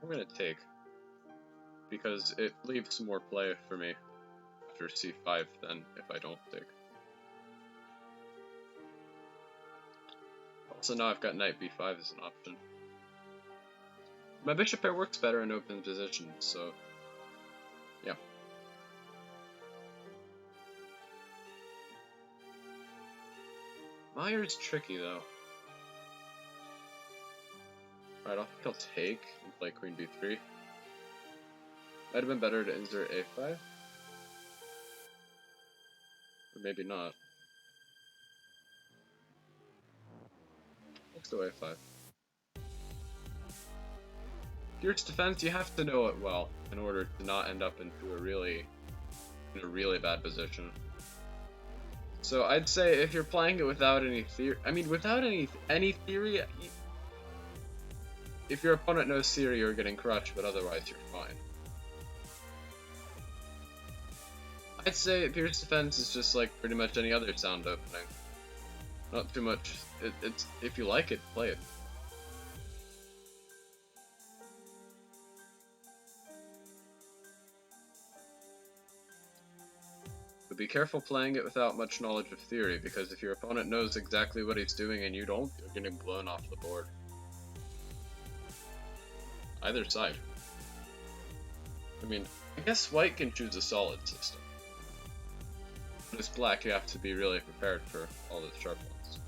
A: I'm gonna take, because it leaves more play for me after c5 than if I don't take. Also now I've got knight b5 as an option. My bishop pair works better in open positions, so yeah. Meyer's tricky though. Alright, I think I'll take and play queen b3. Might have been better to insert a5. Or maybe not. Let's go a5. Fierce defense, you have to know it well in order to not end up into a really bad position. So I'd say if you're playing it without any theory, without any theory, if your opponent knows theory, you're getting crushed, but otherwise you're fine. I'd say Fierce Defense is just like pretty much any other sound opening. Not too much. It's if you like it, play it. But be careful playing it without much knowledge of theory, because if your opponent knows exactly what he's doing and you don't, you're getting blown off the board. Either side. I guess white can choose a solid system. But as black, you have to be really prepared for all the sharp ones.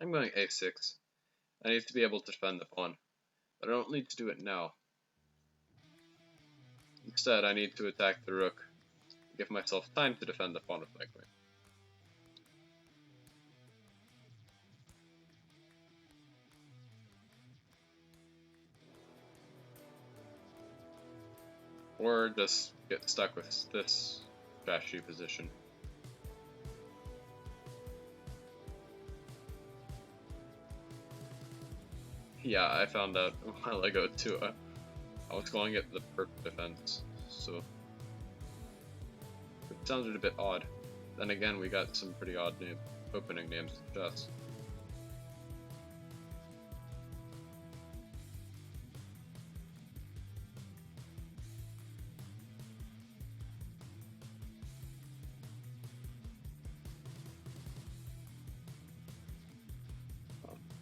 A: I'm going a6. I need to be able to defend the pawn, but I don't need to do it now. Instead, I need to attack the rook, give myself time to defend the pawn with my queen. Or just get stuck with this strategy position. Yeah, I found out a while ago too. I was calling it the perp defense, so it sounded a bit odd. Then again, we got some pretty odd opening names in chess.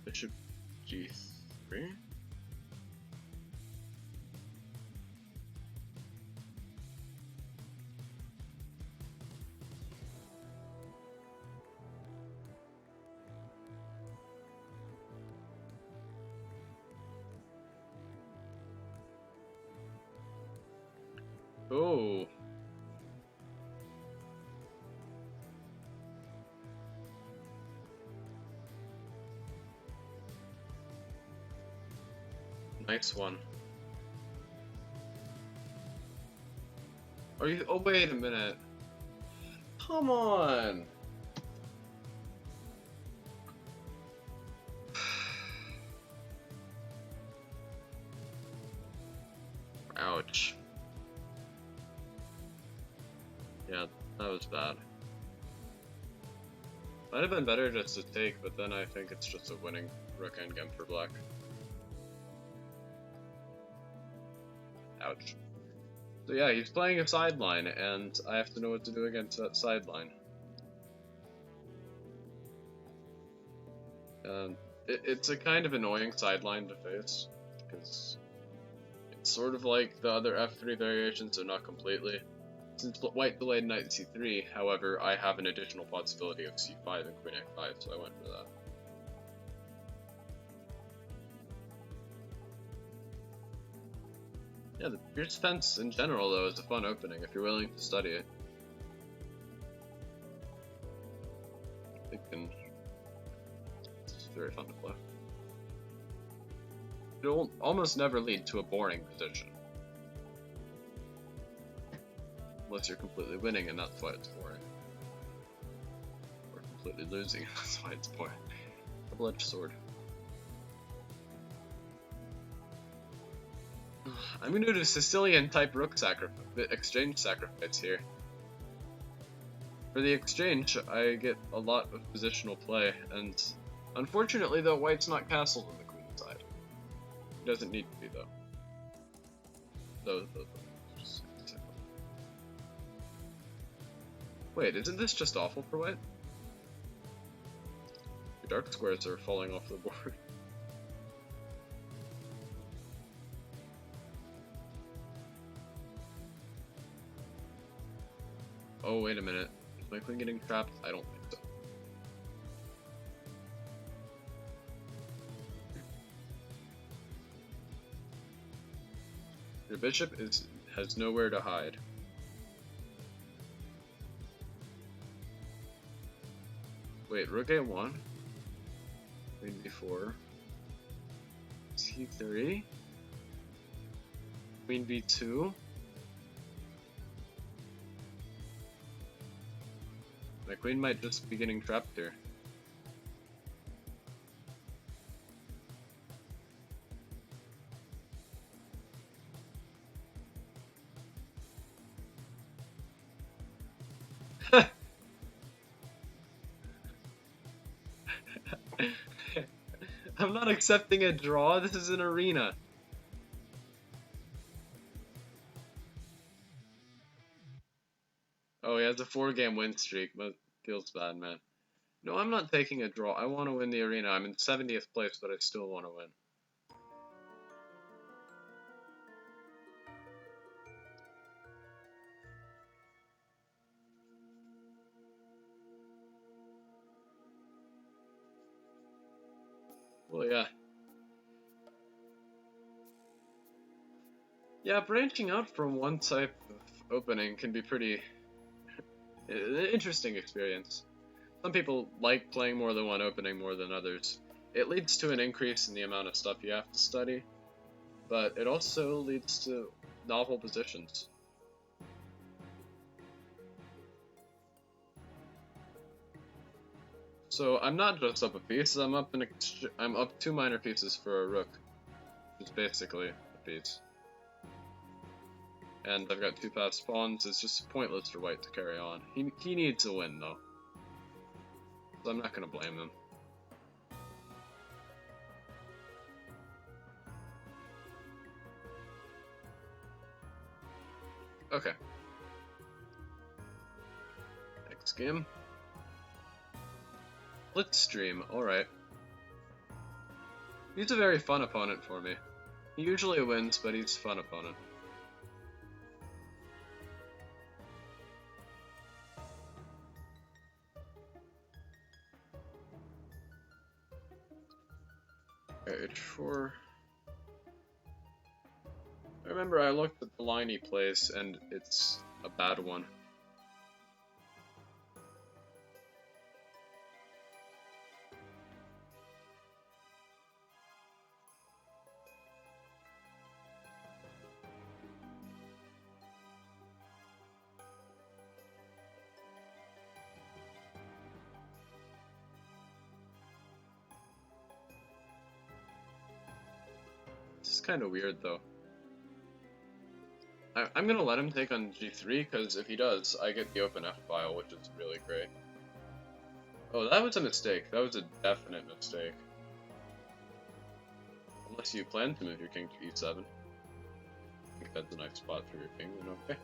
A: Bishop g3. Oh. Nice one. Are you? Oh, wait a minute. Come on. Ouch. Yeah, that was bad. Might have been better just to take, but then I think it's just a winning rook endgame for black. Ouch. So yeah, he's playing a sideline, and I have to know what to do against that sideline. It's a kind of annoying sideline to face, because it's sort of like the other f3 variations, so not completely. Since white delayed knight c3, however, I have an additional possibility of c5 and queen a5, so I went for that. Yeah, the Pierce Fence in general, though, is a fun opening if you're willing to study it. It's very fun to play. It will almost never lead to a boring position. Unless you're completely winning, and that's why it's boring. Or completely losing, and that's why it's boring. Double-edged sword. I'm going to do Sicilian type rook exchange sacrifice here. For the exchange, I get a lot of positional play, and unfortunately though, white's not castled on the queen side. He doesn't need to be though. Wait, isn't this just awful for white? The dark squares are falling off the board. Oh, wait a minute. Is my queen getting trapped? I don't think so. Your bishop has nowhere to hide. Wait, rook a1? Queen b4? c3? Queen b2? My queen might just be getting trapped here. I'm not accepting a draw, this is an arena. Oh, he has a 4-game win streak, but feels bad, man. No, I'm not taking a draw. I want to win the arena. I'm in 70th place, but I still want to win. Well, yeah. Yeah, branching out from one type of opening can be pretty interesting experience. Some people like playing more than one opening more than others. It leads to an increase in the amount of stuff you have to study, but it also leads to novel positions. So I'm not just up a piece, I'm up I'm up 2 minor pieces for a rook, which is basically a piece. And I've got 2 passed pawns, it's just pointless for white to carry on. He needs a win though, so I'm not gonna blame him. Okay. Next game. Blitzstream, alright. He's a very fun opponent for me. He usually wins, but he's a fun opponent. H4. I remember I looked at the line he plays, and it's a bad one. This is kind of weird, though. I'm gonna let him take on g3, because if he does, I get the open f-file, which is really great. Oh, that was a mistake. That was a definite mistake. Unless you plan to move your king to e7. I think that's a nice spot for your king, then okay.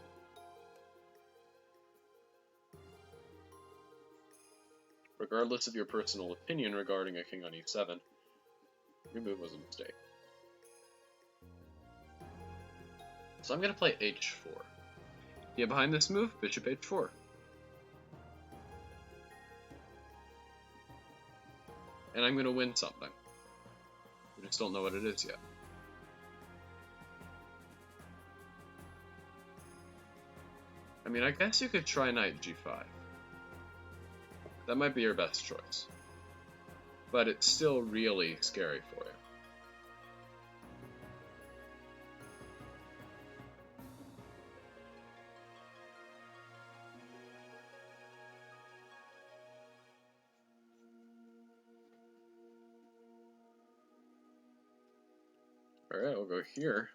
A: Regardless of your personal opinion regarding a king on e7, your move was a mistake. So I'm gonna play h4. Yeah, behind this move, bishop h4. And I'm gonna win something. We just don't know what it is yet. I mean, I guess you could try knight g5. That might be your best choice. But it's still really scary for you. Alright, we'll go here.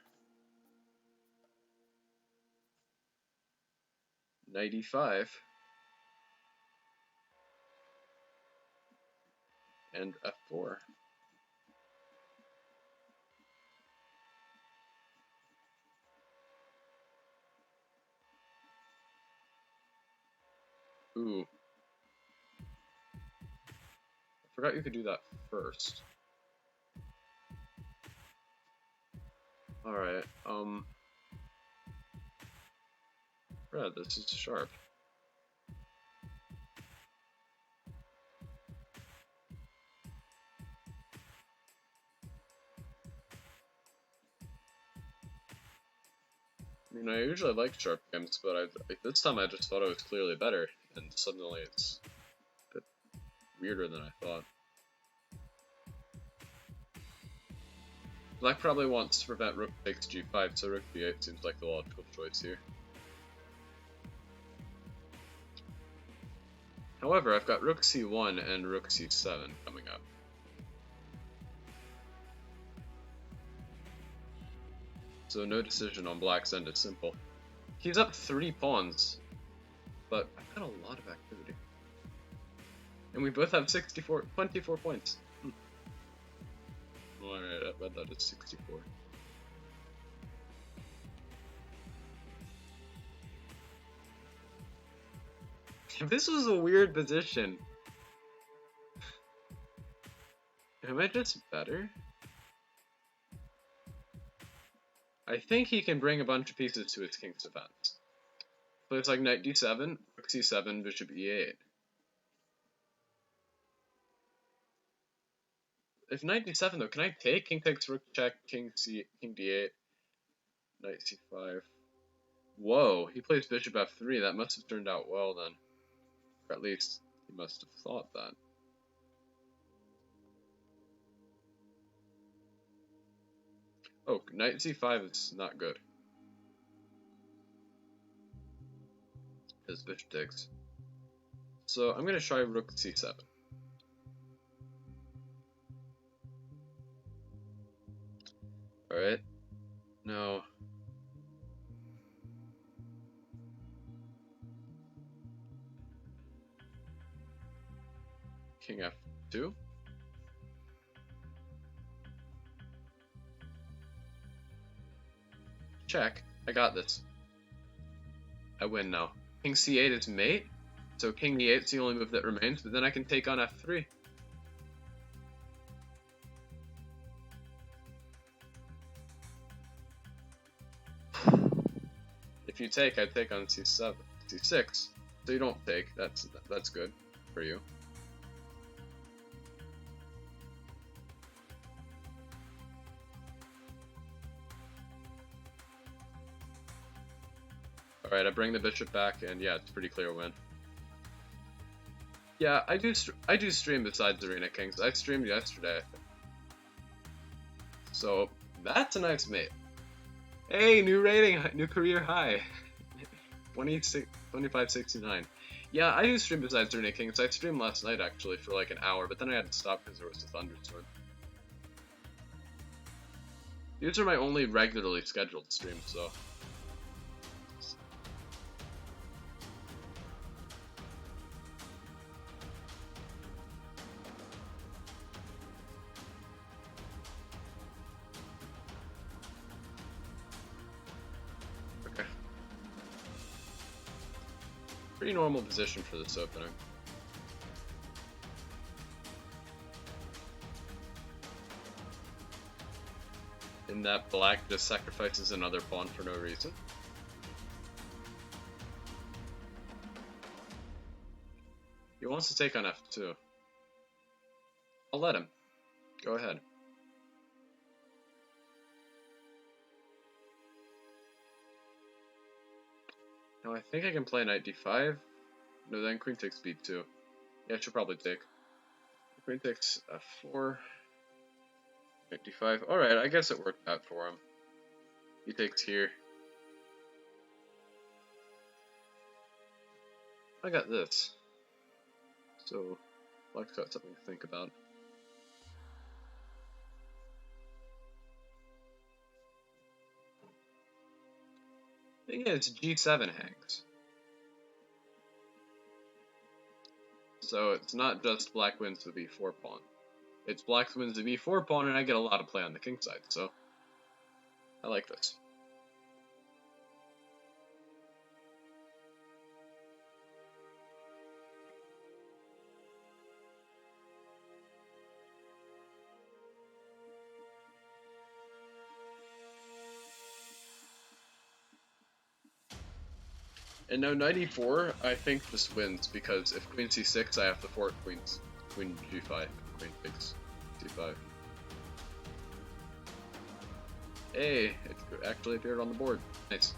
A: Knight e5. And f4. Ooh. I forgot you could do that first. Alright, Red, this is sharp. I mean, I usually like sharp games, but this time I just thought it was clearly better, and suddenly it's a bit weirder than I thought. Black probably wants to prevent rook takes g5, so rook b8 seems like the logical choice here. However, I've got rook c1 and rook c7 coming up. So no decision on black's end is simple. He's up 3 pawns, but I've got a lot of activity. And we both have 24 points. Alright, I bet that is 64. This was a weird position. Am I just better? I think he can bring a bunch of pieces to his king's defense. Plays like knight d7, rook c7, bishop e8. If knight d7 though, can I take? King takes rook check, king d8, knight c5. Whoa, he plays bishop f3. That must have turned out well then. Or at least he must have thought that. Oh, knight c5 is not good. His bishop takes. So I'm gonna try rook c7. Alright. No. King F2. Check. I got this. I win now. King C8 is mate, so King E8 is the only move that remains, but then I can take on F3. If you take, I take on C7, C6. So you don't take. That's good for you. Alright, I bring the bishop back, and yeah, it's a pretty clear win. Yeah, I do stream besides Arena Kings. I streamed yesterday, I think. So, that's a nice mate. Hey, new rating, new career high. 2569. Yeah, I do stream besides Arena Kings. I streamed last night, actually, for like an hour, but then I had to stop because there was a thunderstorm. These are my only regularly scheduled streams, so... Pretty normal position for this opening. In that black just sacrifices another pawn for no reason. He wants to take on F2. I'll let him. Go ahead. Now I think I can play knight d5. No, then queen takes b2. Yeah, I should probably take. Queen takes f4. Knight d5. Alright, I guess it worked out for him. He takes here. I got this. So, Black's got something to think about. Thing is, g7 hangs. So it's not just black wins the b4 pawn. It's black wins the b4 pawn, and I get a lot of play on the king side, so I like this. And now knight e4, I think just wins, because if queen c6, I have to fork queen g5, queen takes c5. Hey, it actually appeared on the board. Nice.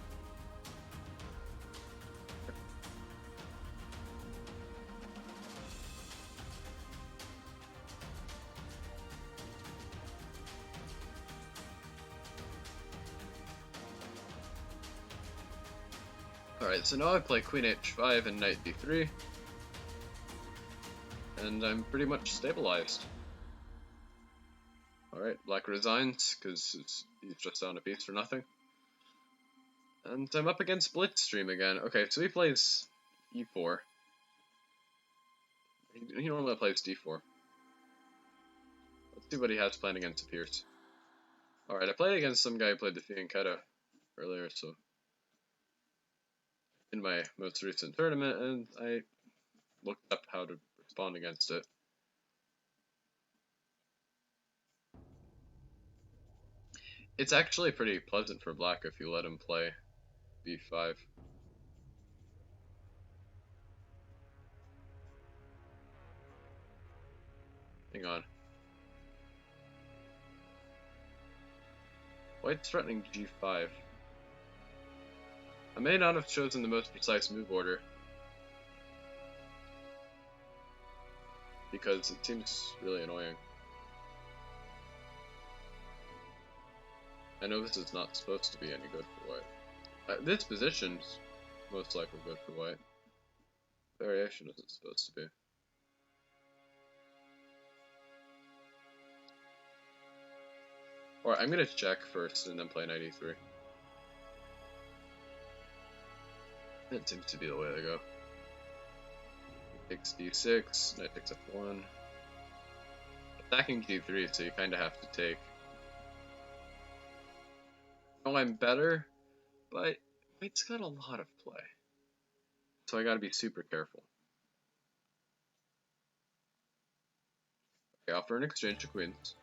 A: Alright, so now I play queen h5 and knight d3. And I'm pretty much stabilized. Alright, black resigns, because he's just down a piece for nothing. And I'm up against Blitzstream again. Okay, so he plays e4. He normally plays d4. Let's see what he has planned against Pierce. Alright, I played against some guy who played the Fianchetto earlier, so... in my most recent tournament, and I looked up how to respond against it. It's actually pretty pleasant for black if you let him play b5. Hang on. White's threatening g5. I may not have chosen the most precise move order, because it seems really annoying. I know this is not supposed to be any good for white. This position's most likely good for white. Variation isn't supposed to be. Or I'm gonna check first and then play knight e3. That seems to be the way to go. Takes d6, knight takes f1. Attacking g3, so you kind of have to take. Oh, I'm better, but white's got a lot of play. So I gotta be super careful. Okay, offer an exchange of queens.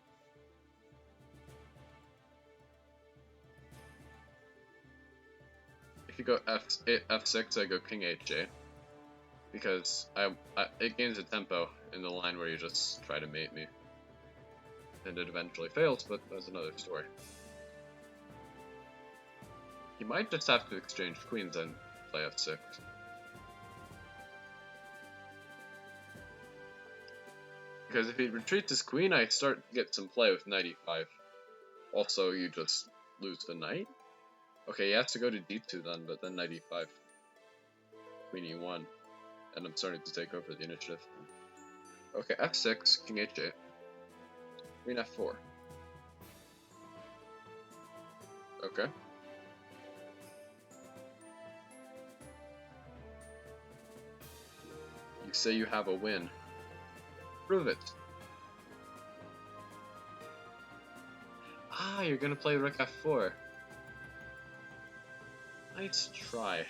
A: If you go f6, I go king h8. Because it gains a tempo in the line where you just try to mate me. And it eventually fails, but that's another story. You might just have to exchange queens and play f6. Because if he retreats his queen, I start to get some play with knight e5. Also, you just lose the knight? Okay, he has to go to d2 then, but then knight e5. Queen e1. And I'm starting to take over the initiative. Okay, f6, king h8. Queen f4. Okay. You say you have a win. Prove it. Ah, you're gonna play rook f4. Nice try.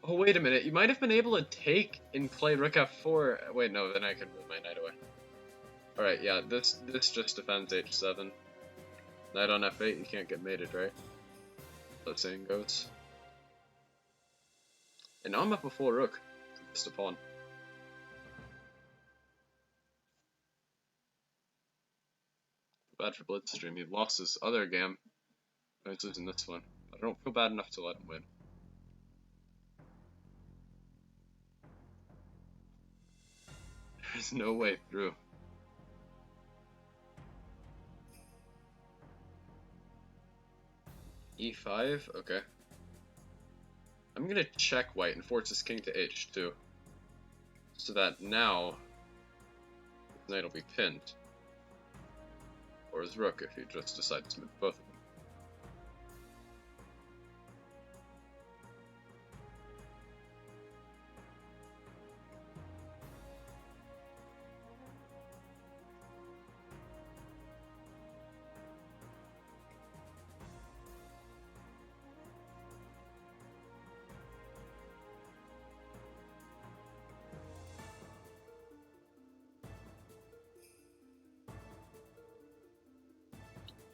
A: Oh, wait a minute. You might have been able to take and play rook f4. Wait, no, then I could move my knight away. Alright, yeah, this just defends h7. Knight on f8, you can't get mated, right? That saying goes. And now I'm up a full rook. Just a pawn. Bad for Blitzstream. He lost his other game. Now he's losing this one. I don't feel bad enough to let him win. There's no way through. e5, okay. I'm gonna check white and force his king to h2. So that now his knight will be pinned. Or his rook if he just decides to move both of them.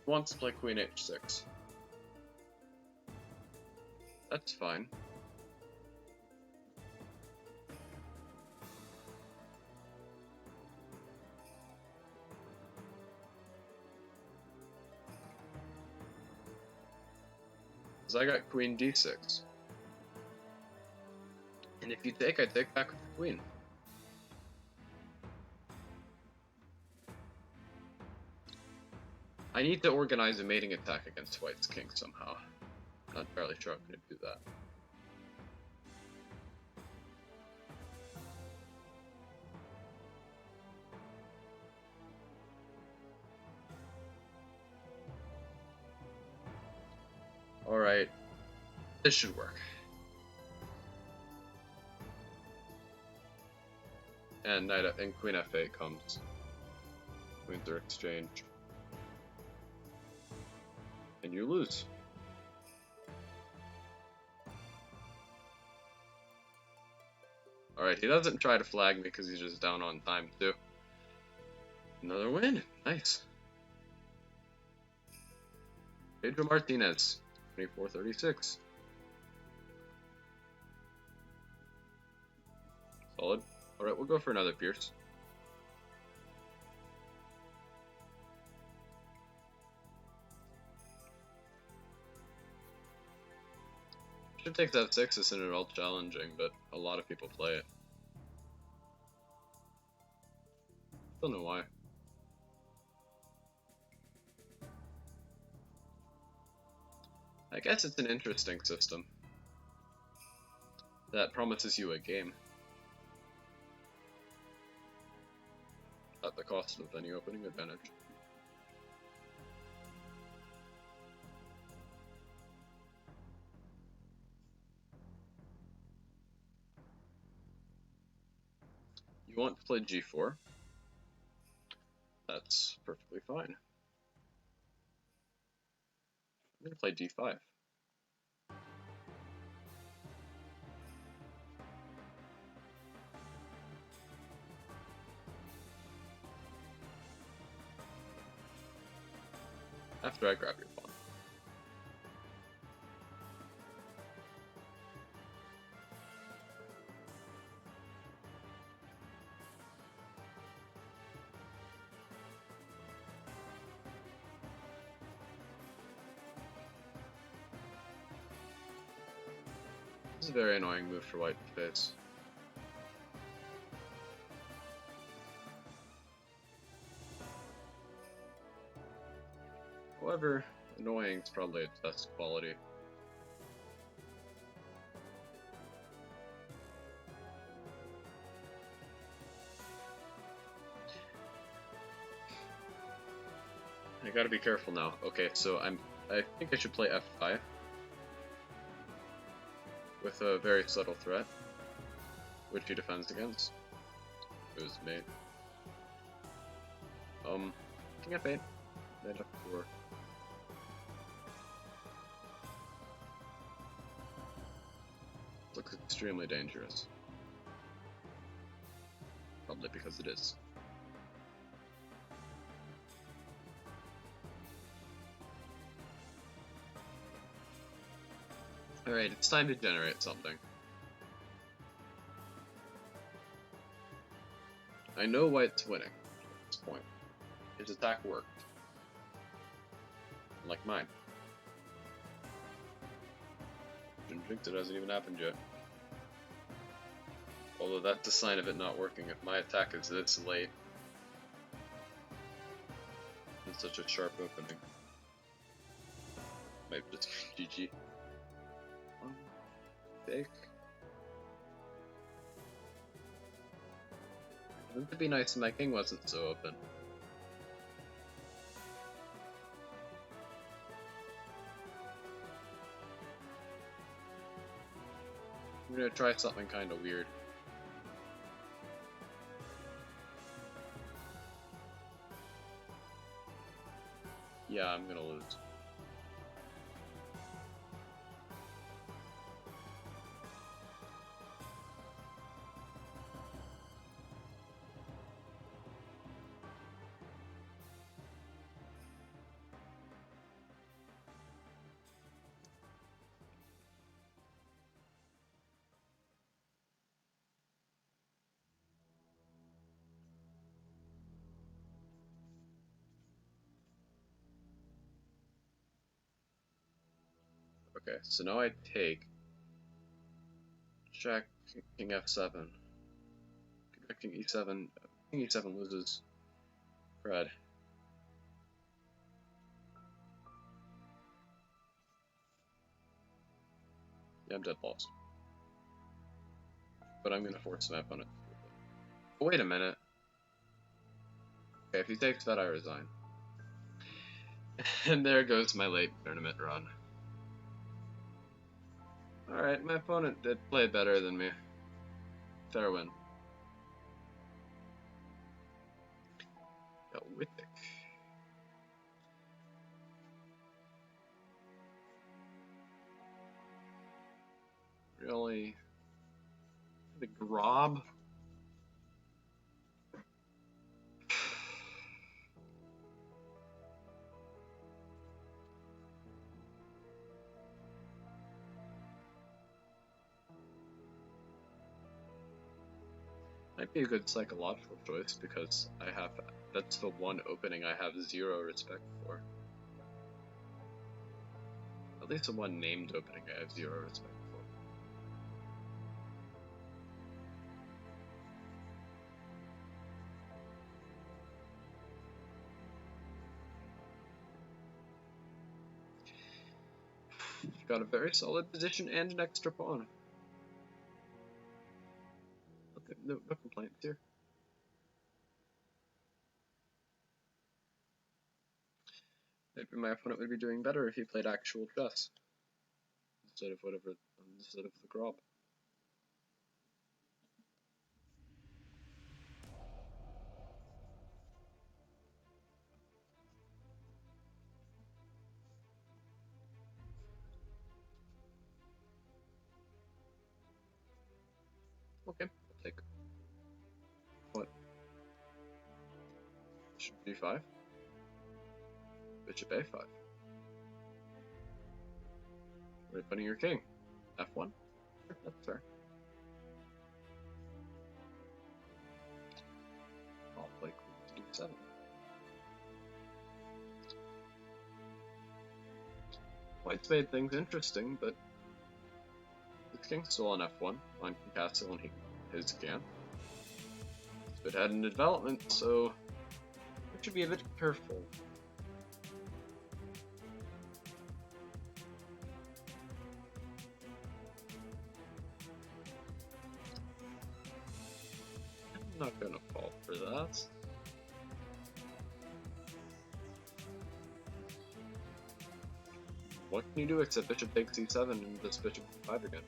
A: Wants to play queen h6. That's fine. Because I got queen d6. And if you take, I take back with the queen. I need to organize a mating attack against white's king somehow. Not entirely sure I'm going to do that. Alright, this should work. And knight and queen f8 comes. Queens are exchanged. And you lose. Alright, he doesn't try to flag me because he's just down on time too. Another win. Nice. Pedro Martinez, 24-36. Solid. Alright, we'll go for another Pierce. Should take that 6 isn't at all challenging, but a lot of people play it. Don't know why. I guess it's an interesting system that promises you a game. cost of any opening advantage. You want to play g4? That's perfectly fine. I'm going to play d5. After I grab your pawn. This is a very annoying move for white to face. However, annoying is probably its best quality. I gotta be careful now. Okay, so I think I should play f5 with a very subtle threat, which he defends against. It was mate. King f8, knight f4. Looks extremely dangerous. Probably because it is. Alright, it's time to generate something. I know white's winning at this point. His attack worked. Unlike mine. Didn't jinx it, hasn't even happened yet. Although that's a sign of it not working if my attack is this late. In such a sharp opening. Maybe just GG. Fake. Wouldn't it be nice if my king wasn't so open? I'm gonna try something kinda weird. Yeah, I'm gonna lose. Okay, so now I take check king f7. King e7. King e7 loses. Red. Yeah, I'm dead lost. But I'm gonna force my opponent. Oh, wait a minute. Okay, if he takes that, I resign. And there goes my late tournament run. Alright, my opponent did play better than me. Fair win. Got Wittek. Really? The Grob? Might be a good psychological choice because that's the one opening I have zero respect for. At least the one named opening I have zero respect for. Got a very solid position and an extra pawn. Okay, no complaints here. Maybe my opponent would be doing better if he played actual chess instead of the Grob. Okay, I'll take what? Bishop d5. Bishop a5. Where are you putting your king? f1? Sure, that's fair. I'll play queen to d7. White's made things interesting, but his king's still on f1. Mine can castle and his can. It's a bit ahead in development, so we should be a bit careful. I'm not gonna fall for that. What can you do except bishop takes e7 and this bishop e5 again?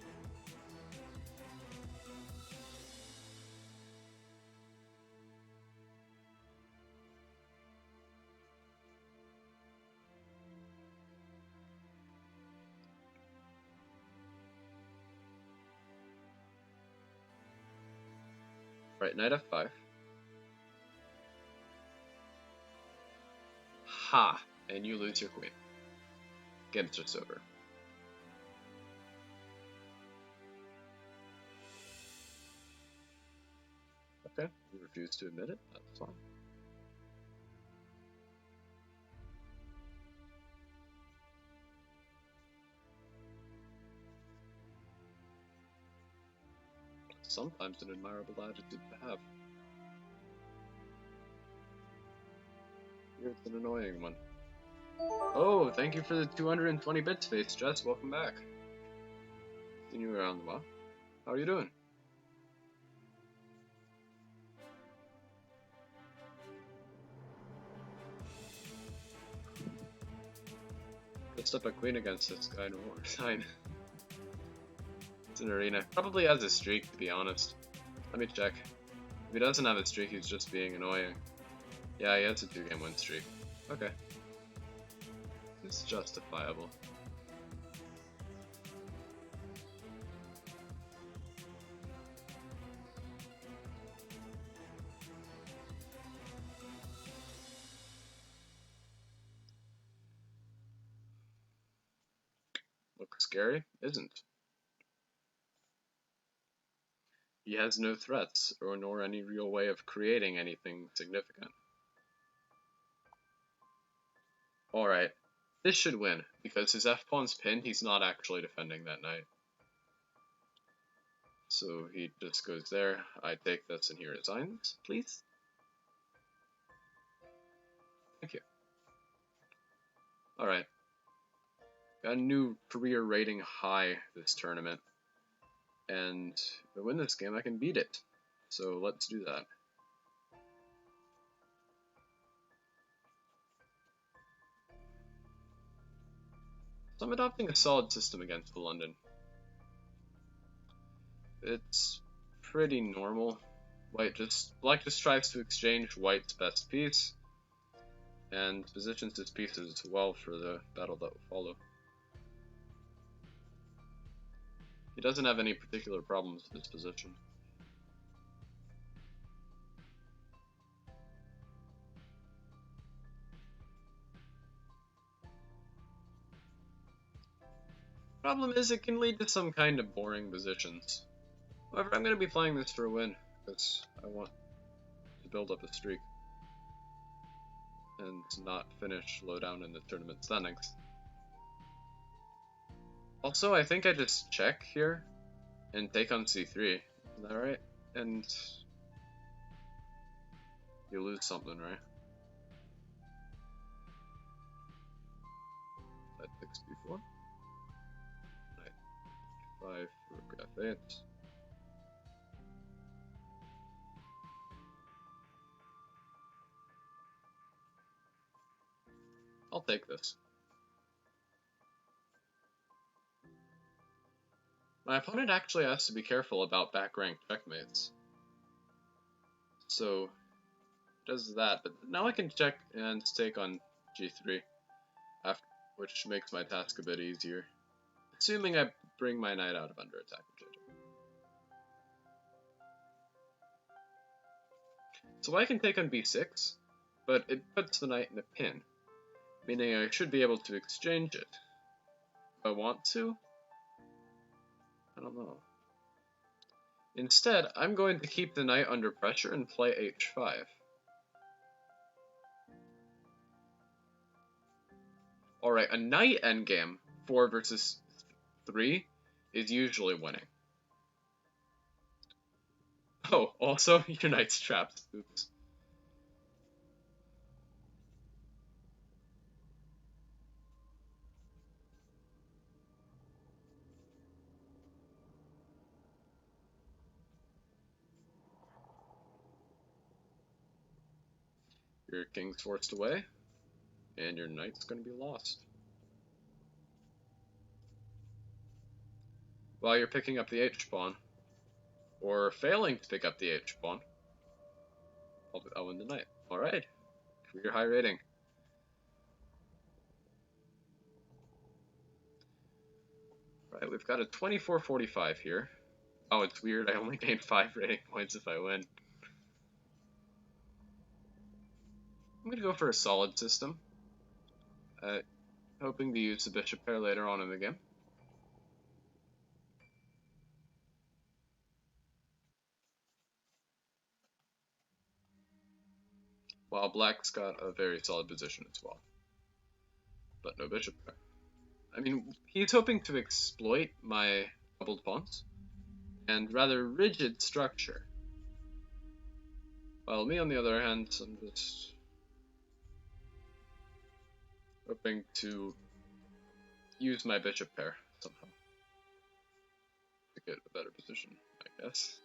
A: Right, knight f5. Ha! And you lose your queen. Game's just over. Okay, you refuse to admit it, that's fine. Sometimes an admirable attitude to have. Here it's an annoying one. Oh, thank you for the 220 bits, Face Jess. Welcome back. Seen you around a while. How are you doing? Just up a queen against this guy, no more sign. It's an arena. Probably has a streak, to be honest. Let me check. If he doesn't have a streak, he's just being annoying. Yeah, he has a 2-game win streak. Okay. It's justifiable. Looks scary? Isn't. He has no threats, or nor any real way of creating anything significant. Alright, this should win, because his f-pawn's pinned, he's not actually defending that knight. So he just goes there, I take this and he resigns, please? Thank you. Alright. Got a new career rating high this tournament. And if I win this game, I can beat it. So let's do that. So I'm adopting a solid system against the London. It's pretty normal. Black just tries to exchange white's best piece, and positions his pieces well for the battle that will follow. He doesn't have any particular problems with his position. Problem is, it can lead to some kind of boring positions. However, I'm going to be playing this for a win, because I want to build up a streak and not finish low down in the tournament standings. Also, I think I just check here and take on c3. Is that right? And you lose something, right? Knight takes b4. Knight 5 rook f8. I'll take this. My opponent actually has to be careful about back rank checkmates. So, does that, but now I can check and take on g3, after, which makes my task a bit easier. Assuming I bring my knight out of under attack objective. So I can take on b6, but it puts the knight in a pin, meaning I should be able to exchange it. If I want to? I don't know. Instead, I'm going to keep the knight under pressure and play h5. Alright, a knight endgame, 4 versus 3, is usually winning. Oh, also, your knight's trapped. Oops. Your king's forced away, and your knight's going to be lost. While you're picking up the h-pawn, or failing to pick up the h-pawn, I'll win the knight. Alright, career high rating. Right, we've got a 24-45 here. Oh, it's weird, I only gain 5 rating points if I win. I'm gonna go for a solid system. Hoping to use the bishop pair later on in the game. While black's got a very solid position as well. But no bishop pair. I mean, he's hoping to exploit my doubled pawns and rather rigid structure. While me, on the other hand, I'm just hoping to use my bishop pair somehow to get a better position, I guess.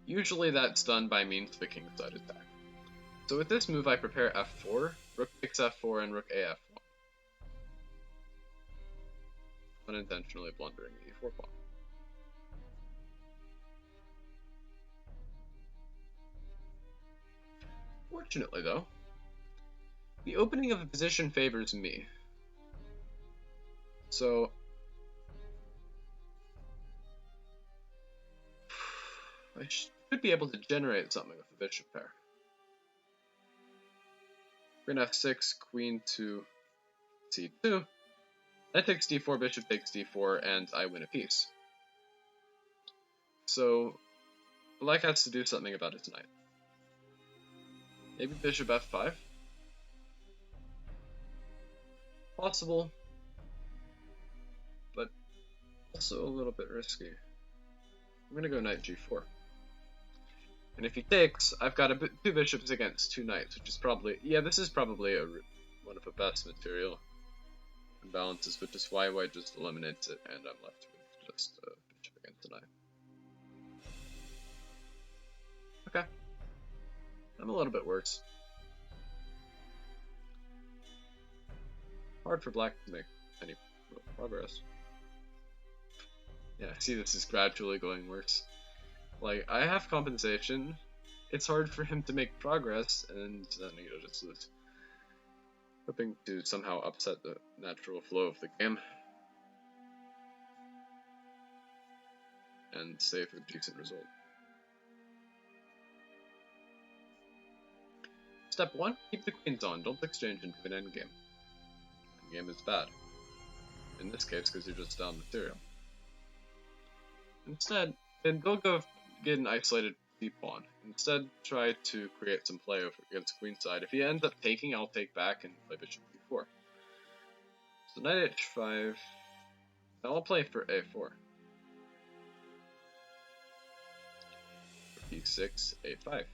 A: Usually that's done by means of a kingside attack. So with this move I prepare f4, rook takes f4, and rook a f1. Unintentionally blundering the e4 pawn. Fortunately though, the opening of the position favors me. So I should be able to generate something with the bishop pair. Queen f6, queen to c2. Knight takes d4, bishop takes d4, and I win a piece. So black has to do something about his knight. Maybe bishop f5? Possible, but also a little bit risky. I'm gonna go knight g4. And if he takes, I've got two bishops against two knights, which is probably, yeah, this is probably one of the best material imbalances, which is why white just eliminates it, and I'm left with just a bishop against a knight. Okay. I'm a little bit worse. Hard for black to make any real progress. Yeah, see, this is gradually going worse. Like, I have compensation, it's hard for him to make progress, and then you just lose. Hoping to somehow upset the natural flow of the game. And save a decent result. Step 1, keep the queens on, don't exchange into an endgame. Endgame is bad. In this case, because you're just down material. Instead, then don't go get an isolated c-pawn. Instead, try to create some play over against queenside. If he ends up taking, I'll take back and play bishop b4. So knight h5. Now I'll play for a4. For b6, a5.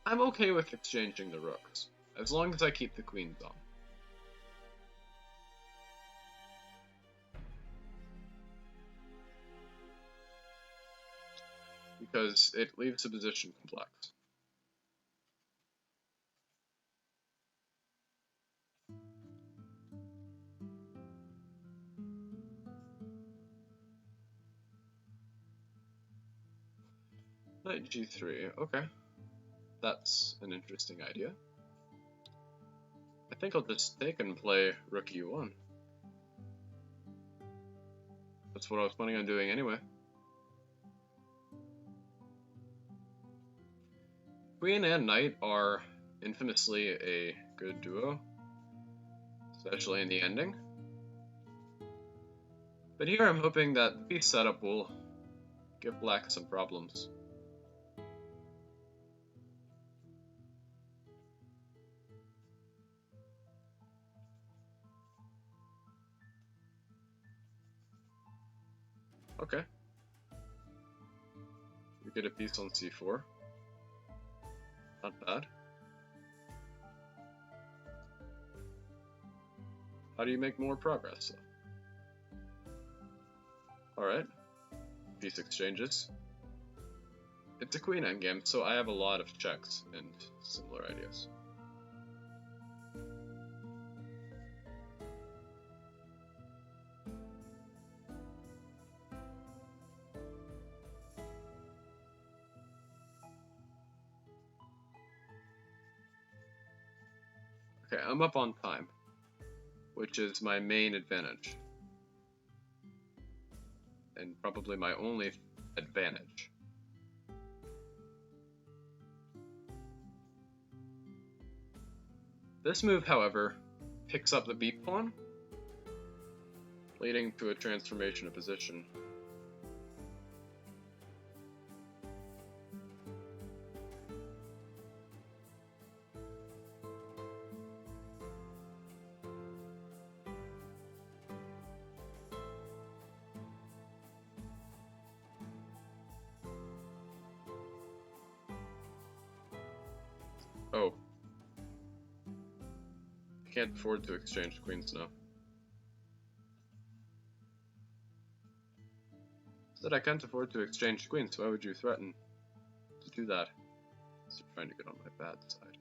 A: I'm okay with exchanging the rooks, as long as I keep the queens on. because it leaves the position complex. Knight g3, okay. That's an interesting idea. I think I'll just take and play rook e1. That's what I was planning on doing anyway. Queen and knight are infamously a good duo, especially in the ending. But here I'm hoping that the piece setup will give black some problems. Okay. We get a piece on c4. Not bad. How do you make more progress? Alright. Piece exchanges. It's a queen endgame, so I have a lot of checks and similar ideas. Okay, I'm up on time, which is my main advantage. And probably my only advantage. This move, however, picks up the b pawn, leading to a transformation of position. Oh. I can't afford to exchange queens now. Said I can't afford to exchange queens, why would you threaten to do that? So trying to get on my bad side.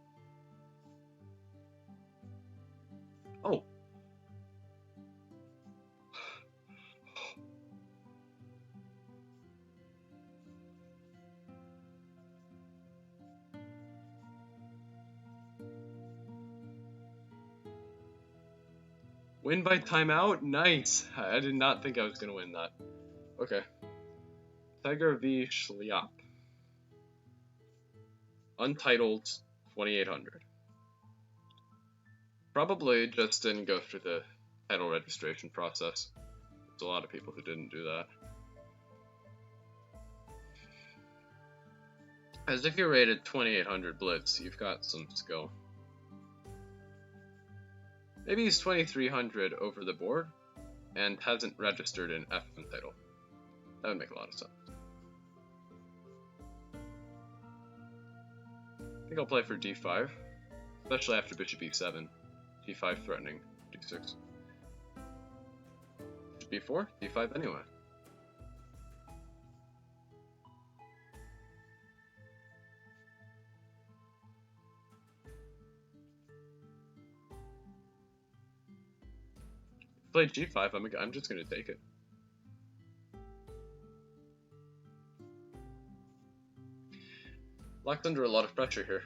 A: Oh! Win by timeout? Nice! I did not think I was gonna win that. Okay. Tiger v Schliap. Untitled 2800. Probably just didn't go through the title registration process. There's a lot of people who didn't do that. As if you're rated 2800 Blitz, you've got some skill. Maybe he's 2300 over the board and hasn't registered an F1 title. That would make a lot of sense. I think I'll play for d5, especially after bishop e7. d5 threatening d6. b4, d5 anyway. Play g5, I'm just gonna take it. Black's under a lot of pressure here.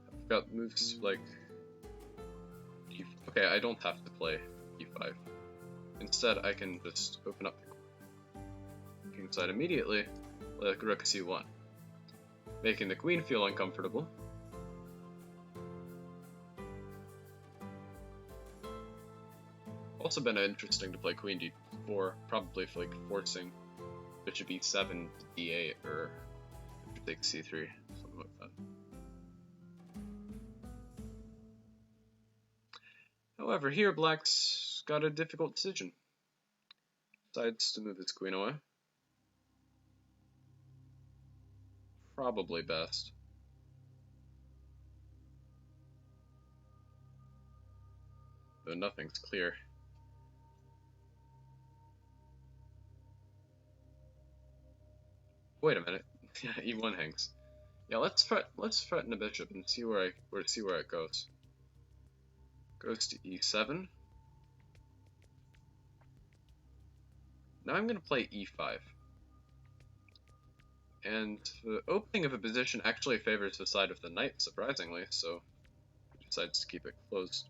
A: I've got moves like okay, I don't have to play e5. Instead, I can just open up the king side immediately, like rook c1, making the queen feel uncomfortable. Also been interesting to play queen d4, probably for like forcing bishop e7 to d8 or take c3, something like that. However, here Black's got a difficult decision. Decides to move his queen away. Probably best. Though nothing's clear. Wait a minute. Yeah, e1 hangs. Yeah, let's threaten the bishop and see where it goes. Goes to e7. Now I'm gonna play e5. And the opening of a position actually favors the side of the knight, surprisingly, so he decides to keep it closed.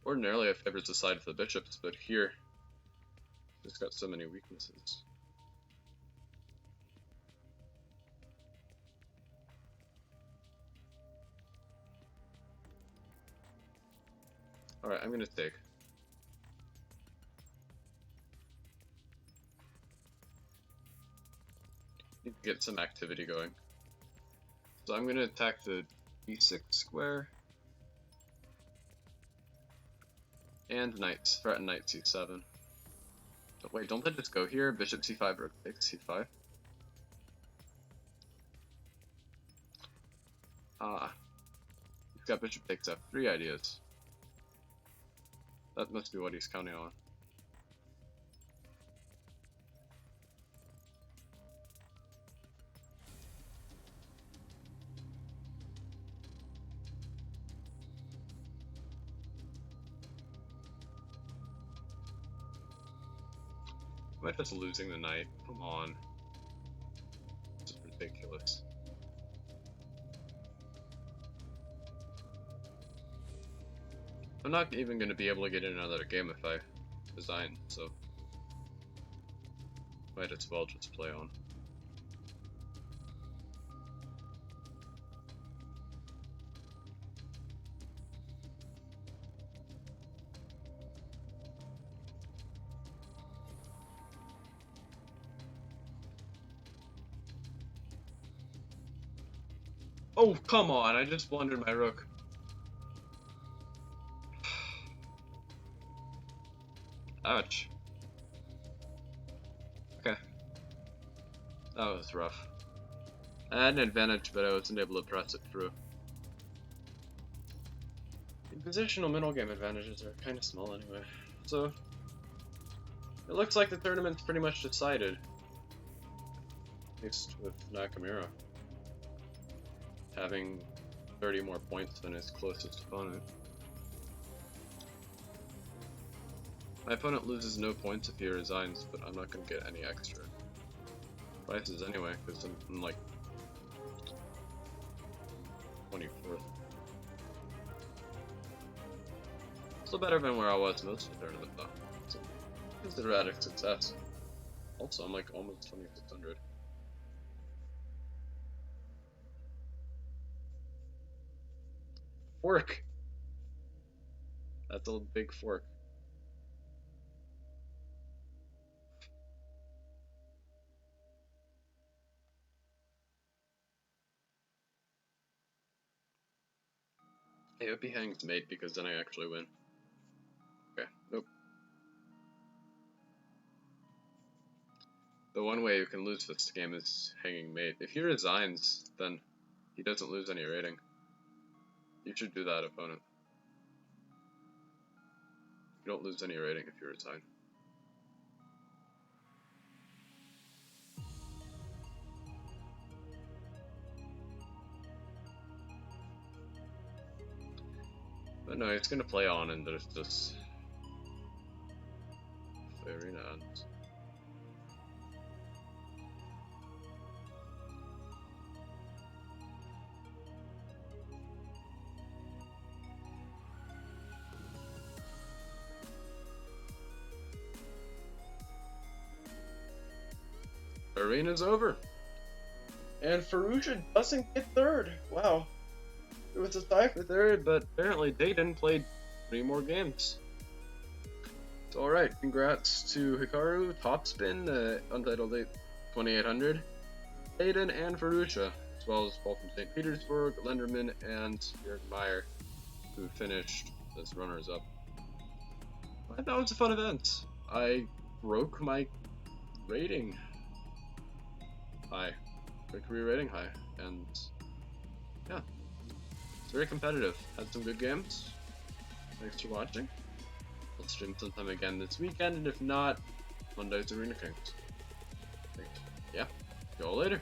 A: Ordinarily it favors the side of the bishops, but here it's got so many weaknesses. Alright, I'm gonna take. Need to get some activity going. So I'm gonna attack the e6 square. And knights, threaten knight c7. Wait, don't let this go here. Bishop c5, rook takes c5. Ah. He's got bishop takes f3 ideas. That must be what he's counting on. Am I just losing the knight? Come on. This is ridiculous. I'm not even going to be able to get in another game if I resign, so might as well just play on. Oh, come on, I just blundered my rook. Ouch. Okay. That was rough. I had an advantage, but I wasn't able to press it through. The positional middle game advantages are kind of small anyway. So, it looks like the tournament's pretty much decided. At least with Nakamura having 30 more points than his closest opponent. My opponent loses no points if he resigns, but I'm not going to get any extra prizes anyway, because I'm like 24th. Still better than where I was most of the tournament though. So, it's a dramatic success. Also, I'm like almost 2600. Fork! That's a big fork. I hope he hangs mate because then I actually win. Okay, nope. The one way you can lose this game is hanging mate. If he resigns, then he doesn't lose any rating. You should do that, opponent. You don't lose any rating if you resign. But no, he's gonna play on and there's this arena ends. Arena's over. And Firouzja doesn't get third. Wow. It was a tie for third, but apparently Dayton played 3 more games. So alright, congrats to Hikaru, Topspin, Untitled 2800, Dayton, and Firouzja, as well as Paul from St. Petersburg, Lenderman, and Jörg Meyer, who finished as runners-up. That was a fun event. I broke my rating high, my career rating high, and yeah, it's very competitive. Had some good games. Thanks for watching. I'll stream sometime again this weekend, and if not, Monday's Arena Kings. Thanks. Yeah, see you all later.